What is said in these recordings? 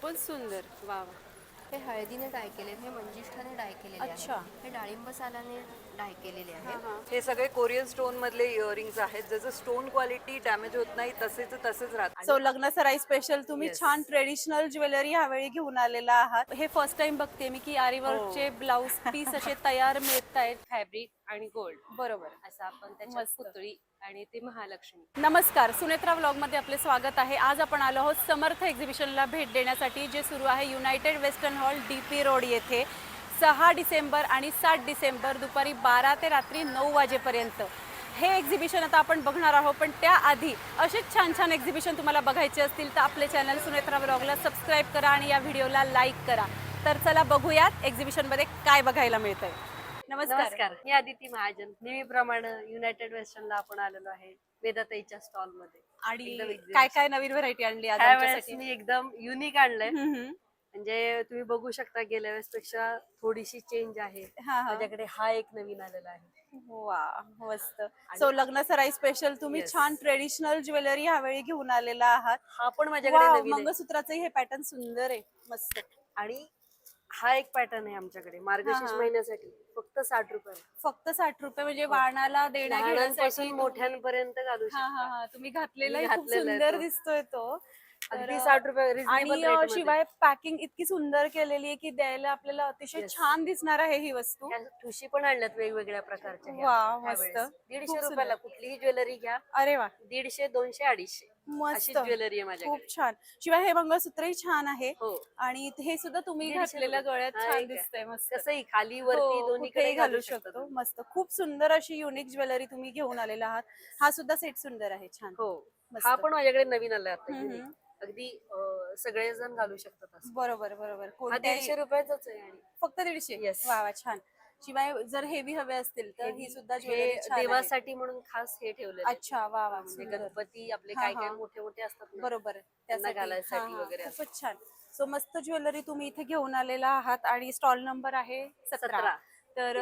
खूपच सुंदर. वा वा. हे हळदीने डाय केले, हे मंजिष्ठाने डाय केलेले अच्छा. आहेत, हे डाळिंब सालाने डाय केलेले हा आहेत. हा. हे सगळे कोरियन स्टोन मधले इयरिंग्स आहेत, ज्याचं स्टोन क्वालिटी डॅमेज होत नाही, तसेच तसेच राहत. सो लग्न सराई स्पेशल तुम्ही Yes. छान ट्रेडिशनल ज्वेलरी ह्यावेळी घेऊन आलेला आहात. हे फर्स्ट टाइम बघते मी की आरीवर्कचे ब्लाउज पीस असे तयार मिळत आहेत. फॅब्रिक आणि गोल्ड बरोबर. असं आपण त्याच्यात मस्त. पुतळी आणि ते महालक्ष्मी. नमस्कार, सुनेत्रा व्लॉगमध्ये आपले स्वागत आहे. आज आपण आलो आहोत समर्थ एक्झिबिशनला भेट देण्यासाठी, जे सुरू आहे United western hall DP road येथे 6 डिसेंबर आणि 7 डिसेंबर दुपारी 12 ते रात्री 9 वाजेपर्यंत. हे एक्झिबिशन आता आपण बघणार आहोत, पण त्याआधी असेच छान छान एक्झिबिशन तुम्हाला बघायचे असतील तर आपले चॅनल सुनेत्रा व्लॉगला सबस्क्राईब करा आणि या व्हिडिओला लाईक करा. तर चला बघूयात एक्झिबिशनमध्ये काय बघायला मिळतंय. नमस्कार, मी आदिती महाजन. नेहमीप्रमाणे युनायटेड वेस्टर्नला आपण आलेलो आहे वेदाताईच्या स्टॉल मध्ये. आणि एकदम काय काय नवीन व्हरायटी आणली आज ह्यावेळेस आमच्यासाठी? मी एकदम युनिक आणलंय. म्हणजे तुम्ही बघू शकता गेल्या वेळेस पेक्षा थोडीशी चेंज आहे. हा हा. माझ्याकडे हा एक नवीन आलेला आहे. वा मस्त. सो लग्न सराई स्पेशल तुम्ही Yes. छान ट्रेडिशनल ज्वेलरी ह्यावेळी घेऊन आलेला आहात. हा पण माझ्याकडे वाव, नवीन आहे. मंगळसूत्राचं हे पॅटर्न सुंदर आहे. मस्त. आणि हा एक पॅटर्न आहे आमच्याकडे मार्गशीर्ष हा. महिन्यासाठी फक्त 60 रुपये. फक्त 60 रुपये म्हणजे वाणाला देण्या घेण्यासाठी लहानांपासून मोठ्यांपर्यंत घालू हा शकता. हा हा. तुम्ही घातलेला मी खूप घातलेला आहे सुंदर तो. दिसतोय तो. अगदी 60 रुपये आणि रिजनेबल रेट मध्ये. शिवाय पॅकिंग इतकी सुंदर केलेली आहे की द्यायला आपल्याला अतिशय Yes. छान दिसणार आहे ही वस्तू. ह्या ठुशी पण आणल्यात वेगवेगळ्या प्रकारच्या. वा, मस्त. 150 खूप रुपयाला कुठलीही ज्वेलरी घ्या. अरे वा, 150, 200, 250 अशी मस्त. ज्वेलरी आहे खूप माझ्याकडे. छान. शिवाय हे मंगळसूत्रही छान आहे. हो. आणि हे सुद्धा तुम्ही 150 घातलेल्या रुपये. गळ्यात हा, छान एक आहे. दिसतंय. मस्त. कसंही खाली हो, वरती दोन्हीकडे कुठेही घालू शकता शकतो. तुम्ही. मस्त. खूप सुंदर अशी युनिक ज्वेलरी तुम्ही घेऊन आलेला आहात. हा सुद्धा सेट सुंदर आहे. छान. हो. मस्त. हा पण माझ्याकडे नवीन आला आता. हम्म, unique. अगदी सगळेजण घालू शकतात असं. बरोबर बरोबर. हा कोणत्याही 150 रुपयाचाच आहे. आणि फक्त 150. Yes. वा वा, छान. शिवाय जर हेवी हवे असतील तर ही सुद्धा हे ज्वेलरी छान आहे. देवासाठी म्हणून खास हे ठेवलेलं आहे. अच्छा, वा वा, म्हणजे सुंदर. गणपती आपले हा, काय काय हा. मोठे मोठे असतात ना, बरोबर. त्यांना त्यासाठी. घालायसाठी हा, हा. वगैरे असं. खूपच छान. सो मस्त ज्वेलरी तुम्ही इथे घेऊन आलेला आहात आणि स्टॉल नंबर आहे 17. 17. तर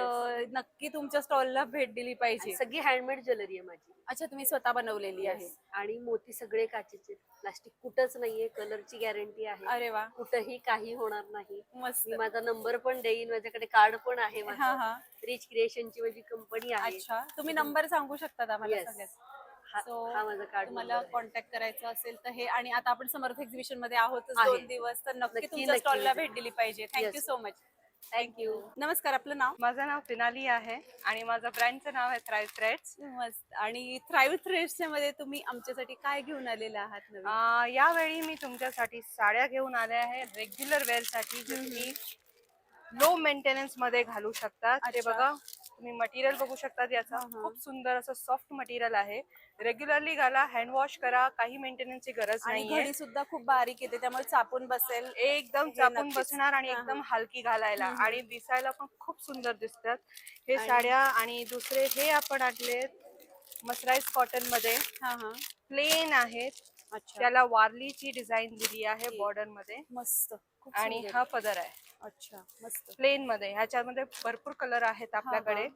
नक्की तुमच्या स्टॉलला भेट दिली पाहिजे. आणि सगळी हँडमेड ज्वेलरी आहे माझी. अच्छा, तुम्ही स्वतः बनवलेली आहे. आणि मोती सगळे काचेचे, प्लास्टिक कुठंच नाहीये. कलरची गॅरंटी आहे. अरे वा, कुठंही काही होणार नाही. मस्त. मी माझा नंबर पण देईन, माझ्याकडे कार्ड पण आहे हा माझं. हा. रिच क्रिएशनची माझी कंपनी आहे. अच्छा, तुम्ही नंबर सांगू शकता आम्हाला Yes. सगळ्यात? हा So, हा माझा कार्ड तुम्हाला कॉन्टॅक्ट करायचं असेल तर हे. आणि आता आपण समर्थ एक्झिबिशन मध्ये आहोतच आहे. 2 दिवस, तर नक्की नक्की, तुमच्या नक्की स्टॉलला visit भेट दिली पाहिजे. Thank you Yes. So much. Thank you. नमस्कार, आपलं नाव? माझं नाव पिनाली आहे आणि माझं ब्रँडचं नाव आहे थ्राईव्ह थ्रेड्स. मस्त. आणि थ्राईव्ह थ्रेड्सच्या मध्ये तुम्ही आमच्यासाठी काय घेऊन आलेले आहात नवीन? यावेळी मी तुमच्यासाठी साड्या घेऊन आले आहे रेग्युलर वेअर साठी, जे तुम्ही लो मेंटेनन्स मध्ये घालू शकतात. ते अच्छा. बघा, तुम्ही मटेरियल बघू शकतात. याचा खूप सुंदर असं सॉफ्ट मटेरियल आहे. रेग्युलरली घाला, हँड वॉश करा, काही मेंटेनन्सची गरज आणि नाहीये. घडी सुद्धा खूप बारीक येते, त्यामुळे चापून बसेल. एकदम हे चापून नक्कीच. बसणार आणि हा, एकदम हा. हलकी घालायला आणि दिसायला पण खूप सुंदर दिसतात हे आणि- साड्या. आणि दुसरे हे आपण आणलेत मसराईज कॉटन मध्ये, हा हा. प्लेन आहेत. अच्छा, त्याला वारलीची डिझाईन दिली आहे बॉर्डर मध्ये. मस्त. खूप आणि सुंदर. हा पदर आहे अच्छा, मस्त. प्लेन मध्ये. ह्याच्यामध्ये भरपूर कलर आहेत आपल्याकडे.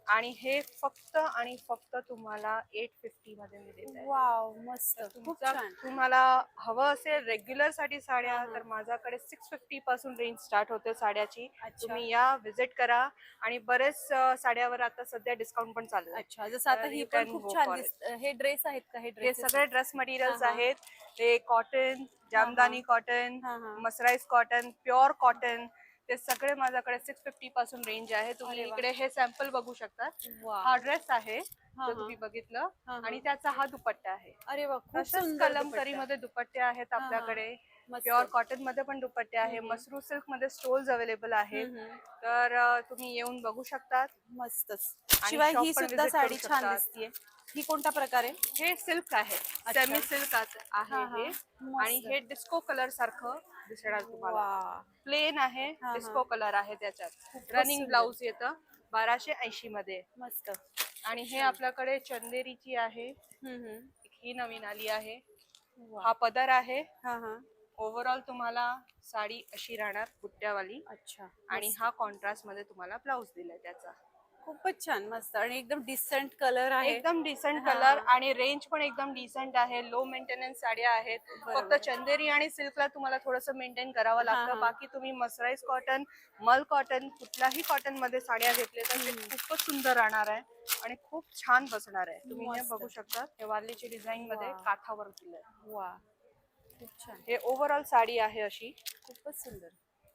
आणि हे फक्त आणि फक्त तुम्हाला 850 मध्ये मी देत आहे. वाव, मस्त. खूप छान. तुम्हाला हवं असेल रेग्युलर साठी साड्या, तर माझ्याकडे 650 पासून रेंज स्टार्ट होते साड्याची. अच्छा. तुम्ही या, विजिट करा. आणि बरेच साड्यावर आता सध्या डिस्काउंट पण चालू आहे. अच्छा, जसं आता तर ही you पण can खूप go छान for it. दिसत. हे ड्रेस आहेत का? हे हे ड्रेस सगळे ड्रेस मटेरियल्स हा, हा. आहेत. हे कॉटन, जामदानी कॉटन, हा, हा. मसराईज कॉटन, प्युअर कॉटन, ते सगळे माझ्याकडे 650 पासून रेंज आहे. तुम्ही अरे वा. इकडे हे सॅम्पल बघू शकता. वा. हा ड्रेस आहे हा, जो हा. तुम्ही बघितलं. हा, हा. आणि त्याचा हा दुपट्टा आहे. अरे वा, खूप तसेच सुंदर कलमकरी दुपट्टा. मध्ये दुपट्टे आहेत हा, हा. आपल्याकडे. मस्त. प्युअर कॉटन मध्ये पण दुपट्टे आहे. मसरू सिल्क मध्ये स्टोल्स अवेलेबल आहेत. तर तुम्ही येऊन बघू शकतात. मस्तच. आणि शिवाय shop ही पण सुद्धा visit साडी करू छान शकतात. दिसतीये. ही कोणता प्रकार आहे? हे सिल्क आहे, सेमी सिल्क आहे हा, हा. हे. मस्त. आणि हे डिस्को कलर सारखं दिसणार तुम्हाला. वा. प्लेन आहे, हा, हा. डिस्को कलर आहे त्याच्यात. खूपच रनिंग सुंदर. ब्लाउज येतं 1280 मध्ये. मस्त. आणि हे आपल्याकडे चंदेरीची आहे. हम्म. ही नवीन आली आहे. वा. हा पदर आहे. हा हा. ओव्हरऑल तुम्हाला साडी अशी राहणार बुट्ट्यावाली. अच्छा. आणि हा कॉन्ट्रास्ट मध्ये तुम्हाला ब्लाउज दिलाय त्याचा. खूपच छान, मस्त आणि एकदम डिसेंट कलर आहे. एकदम डिसेंट हा. कलर आणि रेंज पण एकदम डिसेंट आहे. लो मेंटेनन्स साड्या आहेत. बरोबर. फक्त चंदेरी आणि सिल्कला तुम्हाला थोडस मेंटेन करावं हा, लागतं. हा. बाकी तुम्ही मसराईज कॉटन, मल कॉटन कुठल्याही कॉटन मध्ये साड्या घेतले तर ते खूपच सुंदर राहणार आहे आणि खूप छान बसणार आहे. तुम्ही हे मस्त. बघू शकता, हे वारलीची डिझाईन मध्ये वा. काठावर दिलंय. वा, खूप छान, हे ओव्हरऑल साडी आहे अशी. खूपच सुंदर,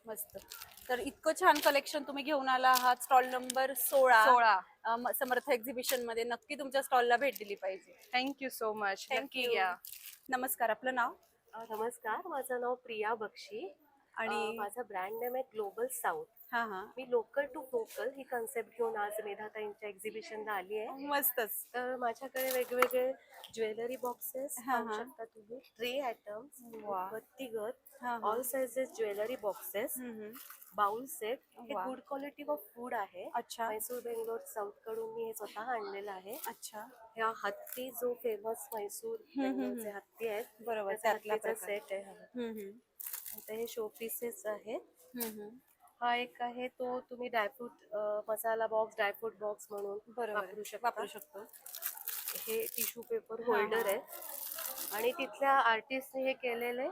मस्त. तर इतकं छान कलेक्शन तुम्ही घेऊन आला आहात. स्टॉल नंबर 16 समर्थ एक्झिबिशन मध्ये. नक्की तुमच्या स्टॉलला भेट दिली पाहिजे. Thank you so much. नक्की थँक्यू. या. नमस्कार, आपलं नाव नमस्कार, माझं नाव प्रिया बक्षी आणि माझा ब्रँड नेम आहे ग्लोबल साऊथ. हा हा, मी लोकल टू व्होकल ही कन्सेप्ट घेऊन आज मेधाताईंच्या एक्झिबिशनला आली आहे. मस्तच. तर माझ्याकडे वेगवेगळे ज्वेलरी बॉक्सेस हा, पाहू हा. शकता तुम्ही, ट्रे आयटम्स, वा. बत्तीघर, हा, हा. All sizes jewellery boxes, hmm. Bowl set. हे वा. गुड क्वालिटी ऑफ फूड आहे. अच्छा. म्हैसूर बेंगलोर साऊथ कडून मी हे स्वतः आणलेलं आहे. अच्छा, ह्या हत्ती जो फेमस म्हैसूर बेंगलोरचे हत्ती आहेत, बरोबर, त्याचा त्यातला हत्तीचा प्रकार. सेट आहे हा. हम्म. आता हे शो पीसेस आहेत. हम्म. हा एक आहे तो तुम्ही ड्रायफ्रूट मसाला बॉक्स, ड्रायफ्रूट बॉक्स म्हणून बरोबर, वापरू शकता. वापरू शकतो. हे टिश्यू पेपर होल्डर आहे आणि तिथल्या आर्टिस्टने हे केलेले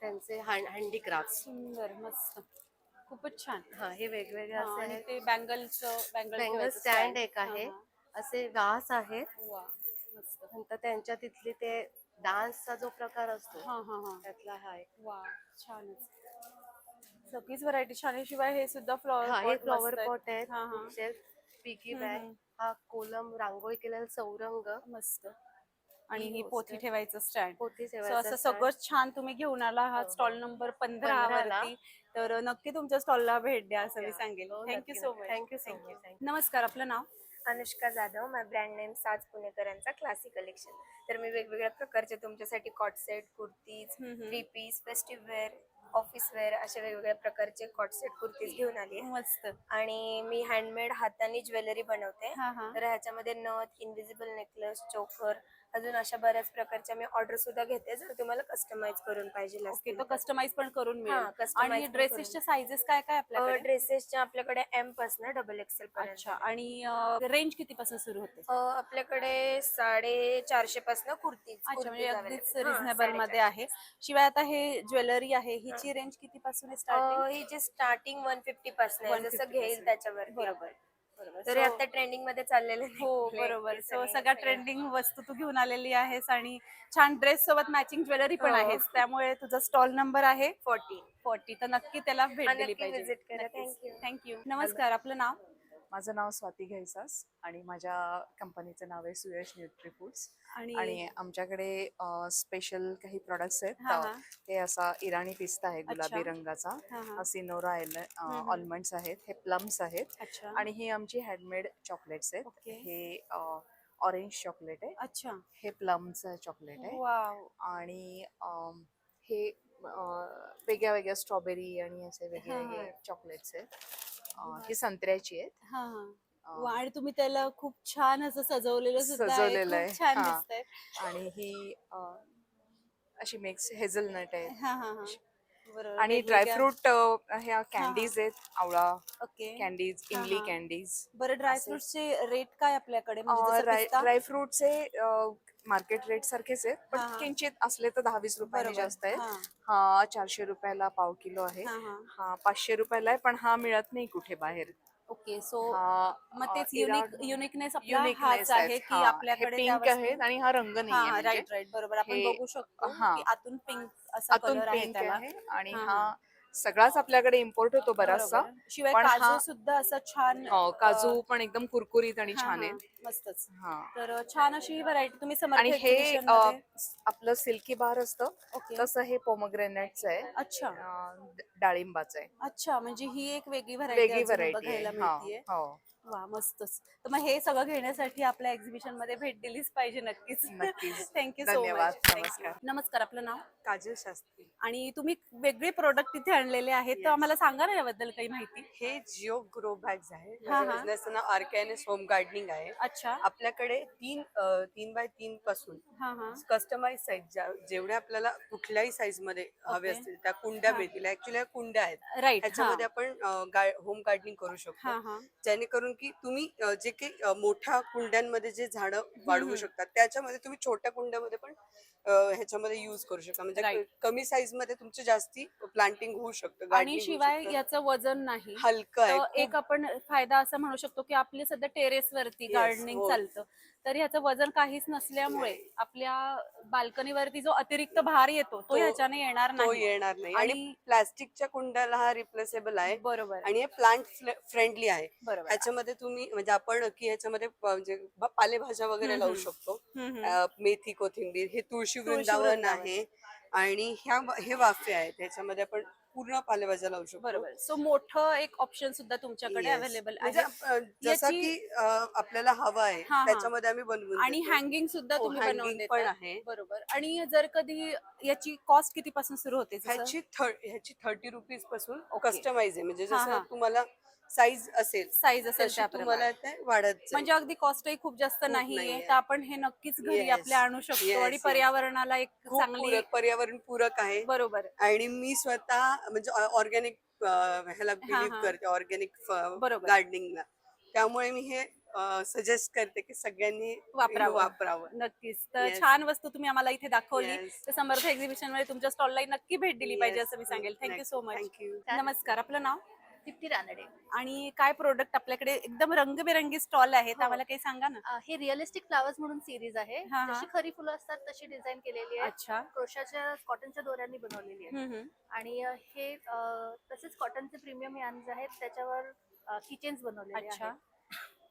त्यांचे हँडीक्राफ्ट. सुंदर, मस्त, खूपच छान. हा, हे वेगवेगळे हा, असे आणि आहेत. ते बँगलचं बँगल स्टँड एक आहे, असे वास आहेत. वा, मस्त. नंतर त्यांच्या तिथली ते डान्सचा जो प्रकार असतो हा हा हा, त्यातला हा एक. वा, छानच. सगळीच व्हरायटी छान आहे. शिवाय हे सुद्धा हा, फ्लॉवर हे फ्लॉवर पॉट आहेत, हा हा, पिगी बॅग, हा कोलम रांगोळी केलेला चौरंग, मस्त. आणि ही poster. पोथी ठेवायचं स्टँड. पोथी सो ठेवायचं असं stand. सगळं छान तुम्ही घेऊन आला आहात हो. स्टॉल नंबर 15 15 वरती. तर नक्की तुमच्या स्टॉलला भेट द्या असं मी सांगेल. हो, थँक्यू नक्की, सो नक्की. Much. Thank you so much. Thank you. नमस्कार, आपलं नाव अनुष्का जाधव. माझा ब्रँड नेम साज पुणेकरांचा क्लासिक कलेक्शन. तर मी वेगवेगळ्या प्रकारचे तुमच्यासाठी co-ord set, kurtis, three piece, festive wear, office wear अशा वेगवेगळ्या प्रकारचे कॉट सेट कुर्तीज घेऊन आली आहे. मस्त. आणि मी हँडमेड हाताने ज्वेलरी बनवते. हा हा, तर ह्याच्यामध्ये नथ, इनविजिबल नेकलेस, चोकर, अजून अशा बऱ्याच प्रकारच्या मी ऑर्डर सुद्धा घेते जर तुम्हाला कस्टमाइज करून पाहिजे ओके. असतील तो तर. कस्टमाइज पण करून हा, मिळेल. customize आणि पण ड्रेसेसच्या साईजेस काय काय आपल्याकडे? ड्रेसेसच्या आपल्याकडे M पासून डबल XL पर्यंत. अच्छा. आणि रेंज किती पासून सुरू होते? आपल्याकडे 450 पासून कुर्तीज. अच्छा, म्हणजे कुर्तीज अगदीच available. हा, रिझनेबल मध्ये 450. आहे. शिवाय आता हे ज्वेलरी आहे, हिची रेंज किती पासून आहे स्टार्टिंग? ही जी स्टार्टिंग 150 पासून आहे, 150 जसं घेईल पासून. त्याच्यावर. बरोबर, बरोबर. तर हे आता ट्रेंडिंग मध्ये चाललेले हो, बरोबर. सो सगळ्या ट्रेंडिंग वस्तू तू घेऊन आलेली आहेस आणि छान ड्रेस सोबत मॅचिंग ज्वेलरी पण हो. आहेस. त्यामुळे तुझा स्टॉल नंबर आहे 40. 40. तर नक्की त्याला भेट हा, दिली नक्की पाहिजे. visit करा. Thank you. थँक्यू. नमस्कार, आपलं नाव माझं नाव स्वाती घैसास आणि माझ्या कंपनीचं नाव आहे सुयश न्यूट्री फूड्स. आणि आणि आमच्याकडे स्पेशल काही प्रोडक्ट्स आहेत. हा, हा. हे असा इराणी पिस्ता आहे गुलाबी अच्छा. रंगाचा, हा, हा. हा सिनोरा ऑलमंड्स आहेत, हे प्लम्स आहेत अच्छा. आणि ही आमची हँडमेड चॉकलेट्स आहेत. ओके. हे ऑरेंज चॉकलेट आहे, अच्छा. हे प्लमचं चॉकलेट आहे वाव. आणि हे वेगळ्या वेगळ्या स्ट्रॉबेरी आणि असे वेगळे हा, वेगळे हा. चॉकलेट्स आहेत. ही संत्र्याची आहेत. हा हा. वा, आणि तुम्ही त्याला खूप छान असं सजवलेलं सुद्धा आहे. सजवलेलं खूप आहे. छान हा. दिसतंय. आणि ही अशी मिक्स हेझलनट आहे. हा हा हा, बरोबर. आणि वेगवेगळ्या- ड्रायफ्रूट ह्या कॅन्डीज आहेत, आवळा ओके. कॅन्डीज, हा, इमली हा. कॅन्डीज. बरं, ड्रायफ्रुट्सचे रेट काय आपल्याकडे? म्हणजे जसं पिस्ता? ड्रायफ्रूटचे मार्केट रेट सारखेच आहेत, पण हा, हा. किंचित असले तर 10-20 रुपयाने बरोबर. जास्त आहेत. हा. हा 400 रुपयाला पाव किलो आहे. हा, हा. हा 500 रुपयाला आहे, पण हा मिळत नाही कुठे बाहेर. ओके. सो हा मग तेच युनिकनेस आपला युनिकनेस हाच आहे की आपल्याकडे त्या पिंक वस्तू- आहेत आणि हा रंग नाही हा, राईट राईट, बरोबर. आपण हे- बघू शकतो हा. की आतून पिंक असा आतून कलर आहे पिंक त्याला. आहे आणि हा, हा सगळाच आपल्याकडे इम्पोर्ट होतो बराचसा. बरोबर. शिवाय पण काजू हा- सुद्धा असं छान काजू पण एकदम कुरकुरीत आणि हा, छान हा, आहेत. मस्तच. हा. तर छान अशी व्हरायटी तुम्ही समर्थ आणि हे exhibition मध्ये- आपलं सिल्की बार असतं ओके. तसं हे पोमोग्रेनेटचं आहे. अच्छा. डाळिंबाचं आहे. अच्छा, म्हणजे ही एक वेगळी वेगळी व्हरायटी व्हरायटी बघायला आहे. मिळतीये. हो. वा मस्तच. तर मग हे सगळं घेण्यासाठी आपल्या एक्झिबिशन मध्ये भेट दिलीच पाहिजे नक्कीच. नक्कीच. थँक्यू सो धन्यवाद. मच. नमस्कार. नमस्कार, आपलं नाव? काजल शास्त्री. आणि तुम्ही वेगळे प्रोडक्ट इथे आणलेले आहेत, तर Yes. आम्हाला सांगा ना याबद्दल काही माहिती. हे जिओ ग्रो बॅग्स आहे. हा, माझ्या हा. बिझनेसचं नाव आर्कॅनस होम गार्डनिंग आहे. अच्छा. आपल्याकडे 3x3 पासून हा हा. कस्टमाइज साईज जेवढ्या आपल्याला कुठल्याही साईज मध्ये हवे Okay. असतील त्या कुंड्या हा. मिळतील. ऍक्च्युली कुंड्या आहेत. राईट. ह्याच्यामध्ये आपण होम गार्डनिंग करू हा शकतो. हा. जेणेकरून की तुम्ही जे काही मोठ्या कुंड्यांमध्ये जे झाडं वाढवू शकतात त्याच्यामध्ये तुम्ही छोट्या कुंड्यामध्ये पण ह्याच्यामध्ये युज करू शकता. म्हणजे Right. कमी साईज मध्ये तुमचे जास्ती प्लांटिंग होऊ शकतं. आणि gardening होऊ शिवाय शकतं. याचं वजन नाही. हलकं आहे. तर एक आपण फायदा असा म्हणू शकतो की आपले सध्या टेरेस वरती Yes, गार्डनिंग हो. चालतं, तर ह्याचं वजन काहीच नसल्यामुळे आपल्या बाल्कनीवरती जो अतिरिक्त भार येतो तो ह्याच्याने येणार तो नाही. येणार नाही. आणि आणि प्लास्टिकच्या कुंड्याला हा रिप्लेसेबल आहे. बरोबर आणि हे प्लांट फ्रेंडली आहे. बरोबर. ह्याच्यामध्ये तुम्ही म्हणजे आपण की ह्याच्यामध्ये म्हणजे पालेभाज्या वगैरे लावू शकतो. मेथी, कोथिंबीर, हे तुळशी वृंदावन वृंदावन. आहे. आणि हे वाफे आहेत. ह्याच्यामध्ये आपण पूर्ण पालेभाज्या लावू शकतो. बरोबर. सो मोठं एक ऑप्शन सुद्धा तुमच्याकडे Yes. अवेलेबल म्हणजे आहे. जसं याची- की आपल्याला हवं आहे हा, हा. त्याच्यामध्ये आम्ही बनवून आणि देतो. हँगिंग सुद्धा हो, तुम्ही hanging बनवून पण देता. आहे. बरोबर. आणि जर कधी याची कॉस्ट कितीपासून सुरू होते? जसं- ह्याची 30 रुपीज पासून Okay. कस्टमाइज आहे. म्हणजे हा, हा. जसं तुम्हाला साईज असेल साईज असेल तशी त्याप्रमाणे. तुम्हाला ते वाढत जाईल. म्हणजे अगदी कॉस्टही खूप जास्त नाहीये, नाहीये. तर आपण हे नक्कीच घरी Yes. आपल्या आणू शकतो. Yes, आणि yes. पर्यावरणाला एक खूप चांगली पूरक, पर्यावरण पूरक आहे. बरोबर आणि मी स्वतः म्हणजे ऑर्गॅनिक ह्याला बिलीव्ह हा. करते, ऑर्गॅनिक बरोबर. गार्डनिंगला. त्यामुळे मी हे सजेस्ट करते की सगळ्यांनी हे वापरावं. नक्कीच. तर Yes. छान वस्तू तुम्ही आम्हाला इथे दाखवली. Yes. तर समर्थ एक्झिबिशन मध्ये तुमच्या स्टॉलला नक्की भेट दिली पाहिजे Yes. असं मी सांगेल. Thank you so much. थँक्यू. नमस्कार, आपलं नाव? दीप्ती रानडे. आणि काय प्रोडक्ट आपल्याकडे एकदम रंगबेरंगी स्टॉल आहेत, हो. आम्हाला काही सांगा ना. हे रिअलिस्टिक फ्लावर्स म्हणून सिरीज आहे. हा, हा. जशी खरी फुलं असतात तशी डिझाईन केलेली आहे. अच्छा. क्रोशाच्या कॉटनच्या दोऱ्यांनी बनवलेली आहे. हम्म, हम्म. आणि हे तसेच कॉटनचे प्रीमियम यार्न्स आहेत, त्याच्यावर किचन्स बनवलेले अच्छा. आहेत.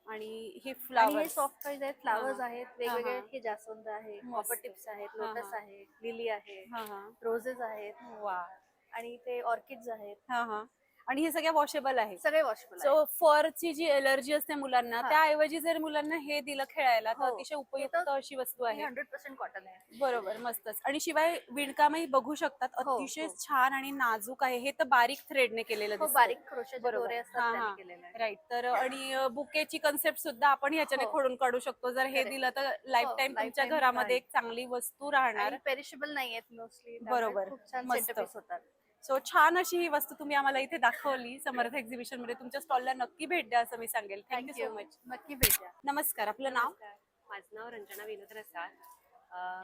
आणि हे आणि हे फ्लावर्स. सॉफ्ट टॉईज आहेत, फ्लावर्स हा. आहेत वेगवेगळे. हा. हे जास्वंद आहे, मस्त. कॉपर टिप्स आहेत, हा, लोटस हा. आहे, लिली आहे, हा हा. रोजेस आहेत, वा. आणि ते ऑर्किड्स आहेत. हा हा. आणि हे सगळ्या वॉशेबल आहे. सगळे वॉशेबल सो फरची जी एलर्जी असते मुलांना, हा. त्याऐवजी जर मुलांना हे दिलं खेळायला तर हो. अतिशय उपयुक्त हे तर- अशी वस्तू आहे. 100% कॉटन आहे. बरोबर, मस्तच. आणि शिवाय विणकामही बघू शकतात, हो, अतिशय हो. छान आणि नाजूक आहे. हे तर बारीक थ्रेडने केलेलं हो, दिसतंय. बारीक क्रोशाचे बरोबर. दोरे हा, असतात हा. त्यांनी केलेलं आहे. राईट. तर आणि बुकेची कन्सेप्ट सुद्धा आपण ह्याच्याने हो. खोडून काढू शकतो. जर हे Correct. दिलं तर लाईफ टाईम तुमच्या lifetime घरामध्ये राहील. एक चांगली वस्तू राहणार. आणि पेरिशेबल नाही आहेत मोस्टली. बरोबर. खूप छान मस्त. सेंटरपीस होतात. सो छान अशी ही वस्तू तुम्ही आम्हाला इथे दाखवली समर्थ एक्झिबिशन मध्ये. तुमच्या स्टॉलला नक्की भेट द्या असं मी सांगेल. Thank you so much. नक्की भेटा. नमस्कार, आपलं नाव? नमस्कार. माझं नाव रंजना विनोद रसाळ.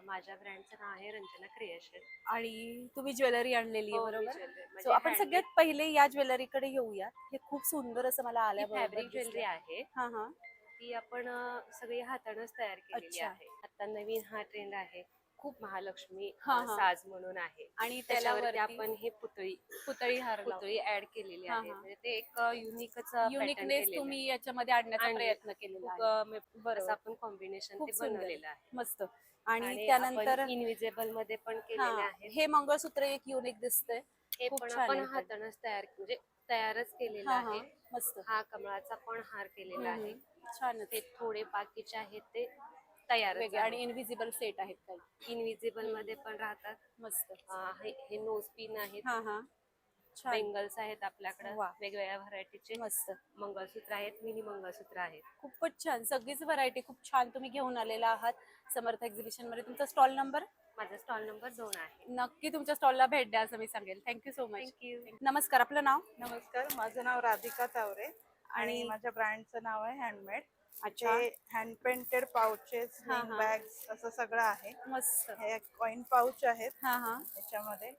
माझ्या ब्रँडचं नाव आहे रंजना क्रिएशन. आणि तुम्ही ज्वेलरी आणलेली आहे, हो, मी बरोबर? jewelry- म्हणजे सो आपण handmade- सगळ्यात पहिले या ज्वेलरीकडे येऊया. हे खूप सुंदर असं मला ही आल्याबरोबर फॅब्रिक ज्वेलरी आहे. हा हा. ती आपण सगळी हातानच तयार केलेली अच्छा. आहे. आता नवीन हा ट्रेंड आहे, खूप महालक्ष्मी हा, हा. साज म्हणून आहे. आणि त्याला त्याच्यावरती वरती आपण हे पुतळी हार पुतळी ऍड केलेली हा, आहे. हा. म्हणजे ते एक युनिकच युनिकनेस तुम्ही याच्यामध्ये आणण्याचा आणली. प्रयत्न केलेला आहे. बरोबर. आपण कॉम्बिनेशन खूप ते सुंदर. बनवलेलं आहे. मस्त. आणि त्यानंतर इनविजिबल मध्ये पण हा, केलेले आहे. हे मंगळसूत्र एक युनिक दिसतंय. हे खूप पण छान आपण आहे ते. हातानच म्हणजे तयारच केलेलं हा, हा. आहे. मस्त. हा कमळाचा पण हार केलेला आहे. हम्म. छानच. ते थोडे बाकीचे आहेत ते तयार वेगळे आणि इनविजिबल सेट आहेत काही. इनविजिबल मध्ये पण राहतात. मस्त. हे नोज पिन आहेत, हा हा. छान. बेंगल्स आहेत आपल्याकडे वा. वेगवेगळ्या व्हरायटीचे. मस्त. मंगळसूत्र आहेत, मिनी मंगळसूत्र आहेत. खूपच छान. सगळीच व्हरायटी खूप छान तुम्ही घेऊन आलेला आहात समर्थ एक्झिबिशन मध्ये. तुमचा स्टॉल नंबर? माझा स्टॉल नंबर 2 आहे. नक्की तुमच्या स्टॉलला भेट द्या असं मी सांगेल. Thank you so much. थँक्यू. नमस्कार, आपलं नाव? नमस्कार, माझं नाव राधिका तावरे आणि आणि माझ्या ब्रँडचं नाव आहे हँडमेड. अच्छा. ते हँड पेंटेड पाउचेस, हा, हा. बॅग्स असं सगळं आहे. मस्त. हे कॉइन पाउच आहेत. हा हा. याच्यामध्ये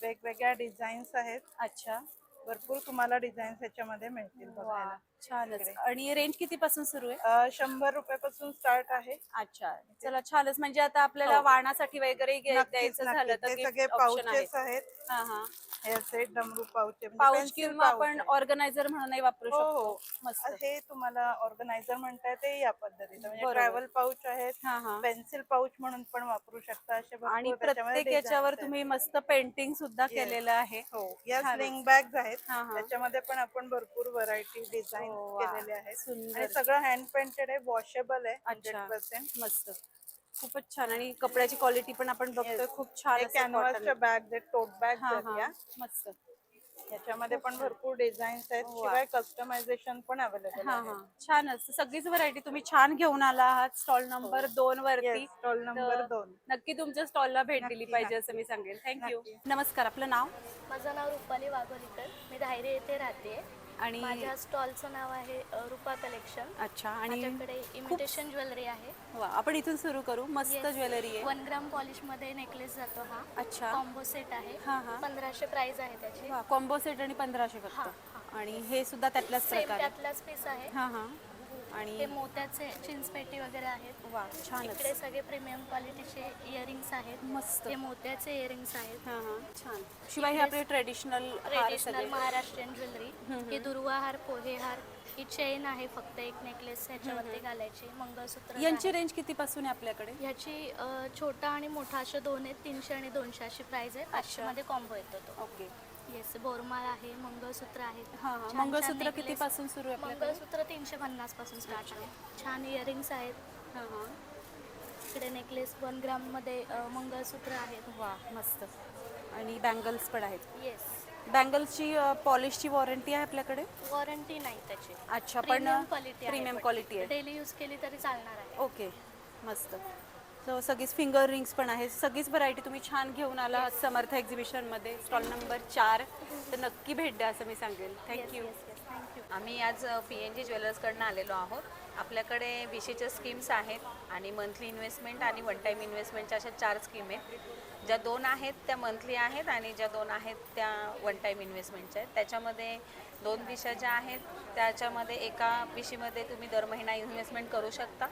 वेगवेगळ्या डिझाईन्स आहेत. अच्छा. भरपूर तुम्हाला डिझाईन्स याच्यामध्ये मिळतील वा, बघायला. छानच. इकडे. आणि रेंज किती पासून सुरू आहे? 100 रुपयापासून स्टार्ट आहे. अच्छा, चला छानच. म्हणजे आता आपल्याला हो. वाणासाठी वगैरे नक्कीच, द्यायचं झालं नक्कीच. तर हे gift सगळे option आहेत. पाउचेस आहेत. हा हा. हे असे डमरू पाऊच पाऊच किंवा आपण ऑर्गनायझर म्हणूनही वापरू हो शकतो. हो मस्त. हे तुम्हाला ऑर्गनायझर म्हणताय ते या पद्धतीचं म्हणजे बरोबर. ट्रॅव्हल पाऊच आहेत, हा हा. पेन्सिल पाऊच म्हणून पण वापरू शकता. असे भरपूर आणि त्याच्यामध्ये प्रत्येक याच्यावर designs आहेत. तुम्ही मस्त पेंटिंग सुद्धा Yes. केलेलं आहे. हो या छानच. स्लिंग बॅग्स आहेत, हा, हा. त्याच्यामध्ये पण आपण भरपूर व्हरायटी डिझाईन हो, वा. केलेले आहेत सुंदर. आणि सगळं हँड पेंटेड आहे, वॉशेबल आहे अच्छा 100%. मस्त. खूपच छान आणि कपड्याची क्वालिटी पण आपण बघतोय Yes. खूप छान हे असं कॅनव्हासच्या cotton. बॅग आहेत, टोट बॅग हा आहेत हा या. मस्त. याच्यामध्ये खूप पण छान. भरपूर डिझाईन्स आहेत, वा. शिवाय कस्टमायझेशन पण अवेलेबल हा आहे. हा छानच सगळीच व्हरायटी तुम्ही छान घेऊन आला आहात स्टॉल नंबर 2 वरती. Yes, stall number 2. नक्की तुमच्या स्टॉलला भेट दिली नक्की, पाहिजे नक्की. असं मी सांगेन. थँक्यू. नक्की. नमस्कार, आपलं नाव माझं नाव रुपाली वाघोलीकर, मी धायरे येथे राहते. आणि माझ्या स्टॉलचं नाव आहे रुपा कलेक्शन. अच्छा आणि माझ्याकडे इमिटेशन ज्वेलरी आहे. वा आपण इथून सुरू करू. मस्त Yes. ज्वेलरी आहे. 1 ग्राम पॉलिश मध्ये नेकलेस जातो हा. अच्छा. कॉम्बो सेट आहे. हा, हा. 1500 प्राइस आहे त्याची. वा कॉम्बो सेट आणि 1500 हा, फक्त. हा. आणि हे सुद्धा त्यातल्याच सेम प्रकार आहे. त्यातलाच पीस आहे. हा हा आणि हे मोत्याचे चिंचपेटी वगैरे आहेत. वा छानच. इकडे सगळे प्रीमियम क्वालिटीचे इयरिंग्स आहेत. मस्त. हे मोत्याचे इयरिंग्स आहेत. हा हा छान. शिवाय हे आपले ट्रेडिशनल ट्रेडिशनल महाराष्ट्रीयन ज्वेलरी. ही दुर्वा हार, पोहे हार, ही चेन आहे फक्त एक नेकलेस ह्याच्यावरती घालायची. मंगळसूत्र यांची आहे. रेंज किती पासून आहे आपल्याकडे? ह्याची छोटा आणि मोठा असे दोन आहेत. 300 आणि 200 अशी प्राइस आहे. 500 मध्ये कॉम्बो येतो तो. ओके. येस, बोरमाळ आहे, मंगळसूत्र आहेत. हा हा छान मंगळसूत्र छान किती necklace. पासून सुरू आहे आपल्याकडे? मंगळसूत्र 350 पासून स्टार्ट आहे. छान इयरिंग्स आहेत. हा हा इकडे नेकलेस 1 ग्राम मध्ये मंगळसूत्र आहेत. वा मस्त. आणि बँगल्स पण आहेत. येस, बँगल्सची पॉलिशची वॉरंटी आहे आपल्याकडे? वॉरंटी नाही त्याची. अच्छा पण प्रीमियम क्वालिटी प्रीमियम क्वालिटी आहे. डेली यूज केली तरी चालणार आहे. ओके मस्त. सो सगळीच फिंगर रिंग्स पण आहेत. सगळीच व्हरायटी तुम्ही छान घेऊन आला आहात समर्थ एक्झिबिशनमध्ये स्टॉल नंबर 4. तर नक्की भेट द्या असं मी सांगेल. थँक्यू. थँक्यू. आम्ही आज PNG ज्वेलर्सकडनं आलेलो आहोत. आपल्याकडे विशेष स्कीम्स आहेत आणि मंथली इन्व्हेस्टमेंट आणि वन टाईम इन्व्हेस्टमेंटच्या अशा 4 स्कीम आहेत. ज्या 2 आहेत त्या मंथली आहेत आणि ज्या 2 आहेत त्या वन टाईम इन्व्हेस्टमेंटच्या आहेत. त्याच्यामध्ये 2 विषय ज्या आहेत त्याच्यामध्ये एका विषयमध्ये तुम्ही दर महिना इन्व्हेस्टमेंट करू शकता.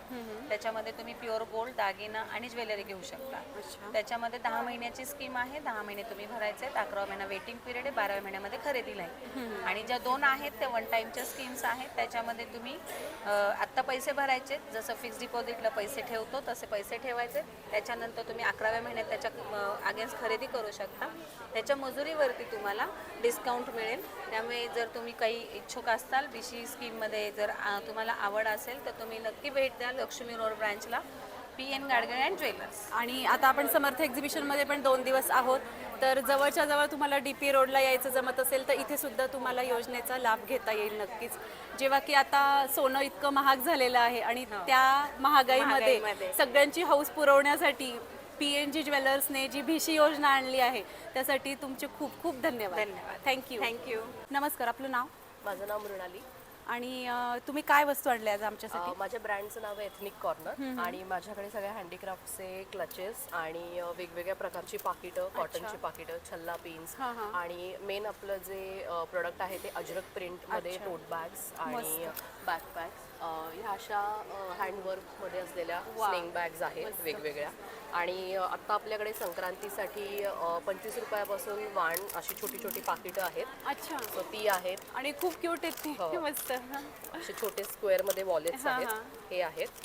त्याच्यामध्ये तुम्ही प्युअर गोल्ड, दागिना आणि ज्वेलरी घेऊ शकता. त्याच्यामध्ये 10 महिन्याची स्कीम आहे. 10 महिने तुम्ही भरायचे आहेत. 11वा महिना वेटिंग पिरियड आहे. 12व्या महिन्यामध्ये खरेदीला आहे. आणि ज्या 2 आहेत त्या वन टाईमच्या स्कीम्स आहेत. त्याच्यामध्ये तुम्ही आत्ता पैसे भरायचे, जसं फिक्स डिपॉझिटला पैसे ठेवतो तसे पैसे ठेवायचे. त्याच्यानंतर तुम्ही 11व्या महिन्यात त्याच्या अगेन्स्ट खरेदी करू शकता. त्याच्या मजुरीवरती तुम्हाला डिस्काउंट मिळेल. त्यामुळे जर तुम्ही काही इच्छुक असताल BC स्कीममध्ये, जर तुम्हाला आवड असेल तर तुम्ही नक्की भेट द्या लक्ष्मी रोड ब्रँचला PN गाडगे अँड ज्वेलर्स. आणि आता आपण समर्थ एक्झिबिशनमध्ये पण 2 दिवस आहोत. तर जवळच्या जवळ तुम्हाला DP रोडला यायचं जमत असेल तर इथे सुद्धा तुम्हाला योजनेचा लाभ घेता येईल नक्कीच. जेव्हा की आता सोनं इतकं महाग झालेलं आहे आणि त्या महागाईमध्ये सगळ्यांची हौस पुरवण्यासाठी PNG ज्वेलर्सने जी BC योजना आणली आहे त्यासाठी तुमचे खूप खूप धन्यवाद. थँक्यू. नमस्कार, आपलं नाव? माझं नाव मृणाली आणि तुम्ही काय वस्तू आणल्या आज आमच्यासाठी? माझ्या ब्रँडचं नाव आहे एथनिक कॉर्नर आणि माझ्याकडे सगळ्या हँडीक्राफ्टचे क्लचेस आणि वेगवेगळ्या प्रकारची पाकिटं, कॉटनची पाकिटं, छल्ला पिन्स आणि मेन आपलं जे प्रोडक्ट आहे ते अजरक प्रिंटमध्ये टोट बॅग्स आणि बॅकपॅक्स ह्या अशा हँडवर्कमध्ये असलेल्या स्लिंग बॅग्स आहेत वेगवेगळ्या. आणि आत्ता आपल्याकडे संक्रांतीसाठी 25 रुपयापासून वाण अशी छोटी छोटी पाकिटं आहेत. अच्छा. सो ती आहेत आणि खूप क्यूट आहेत ती. मस्त. असे छोटे स्क्वेअरमध्ये वॉलेट्स आहेत. हे आहेत.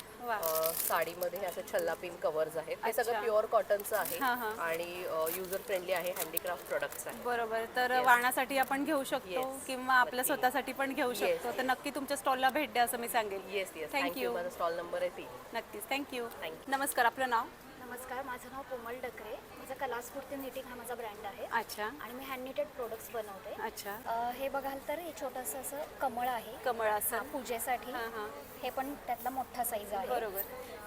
साडीमध्ये असे छल्ला पिन कव्हर्स आहेत. हे सगळं प्युअर कॉटनचं आहे आणि युजर फ्रेंडली आहे. हँडीक्राफ्ट प्रोडक्ट्स आहे. बरोबर. तर वाणासाठी आपण घेऊ शकतो किंवा आपल्या स्वतःसाठी पण घेऊ शकतो. तर नक्की तुमच्या स्टॉलला भेट द्या असं मी सांगेल. Yes thank you. माझा स्टॉल नंबर आहे 3. नक्कीच. थँक्यू. नमस्कार, आपलं नाव? नमस्कार, माझं नाव कोमल डकरे. माझा कलास्फूर्ती निटिंग हा माझा ब्रँड आहे. अच्छा. आणि मी हँड निटेड प्रोडक्ट्स बनवते. अच्छा. हे बघाल तर हे छोटंसं असं कमळ आहे. कमळ असं पूजेसाठी. हे पण त्यातला मोठा साईज आहे. बरोबर.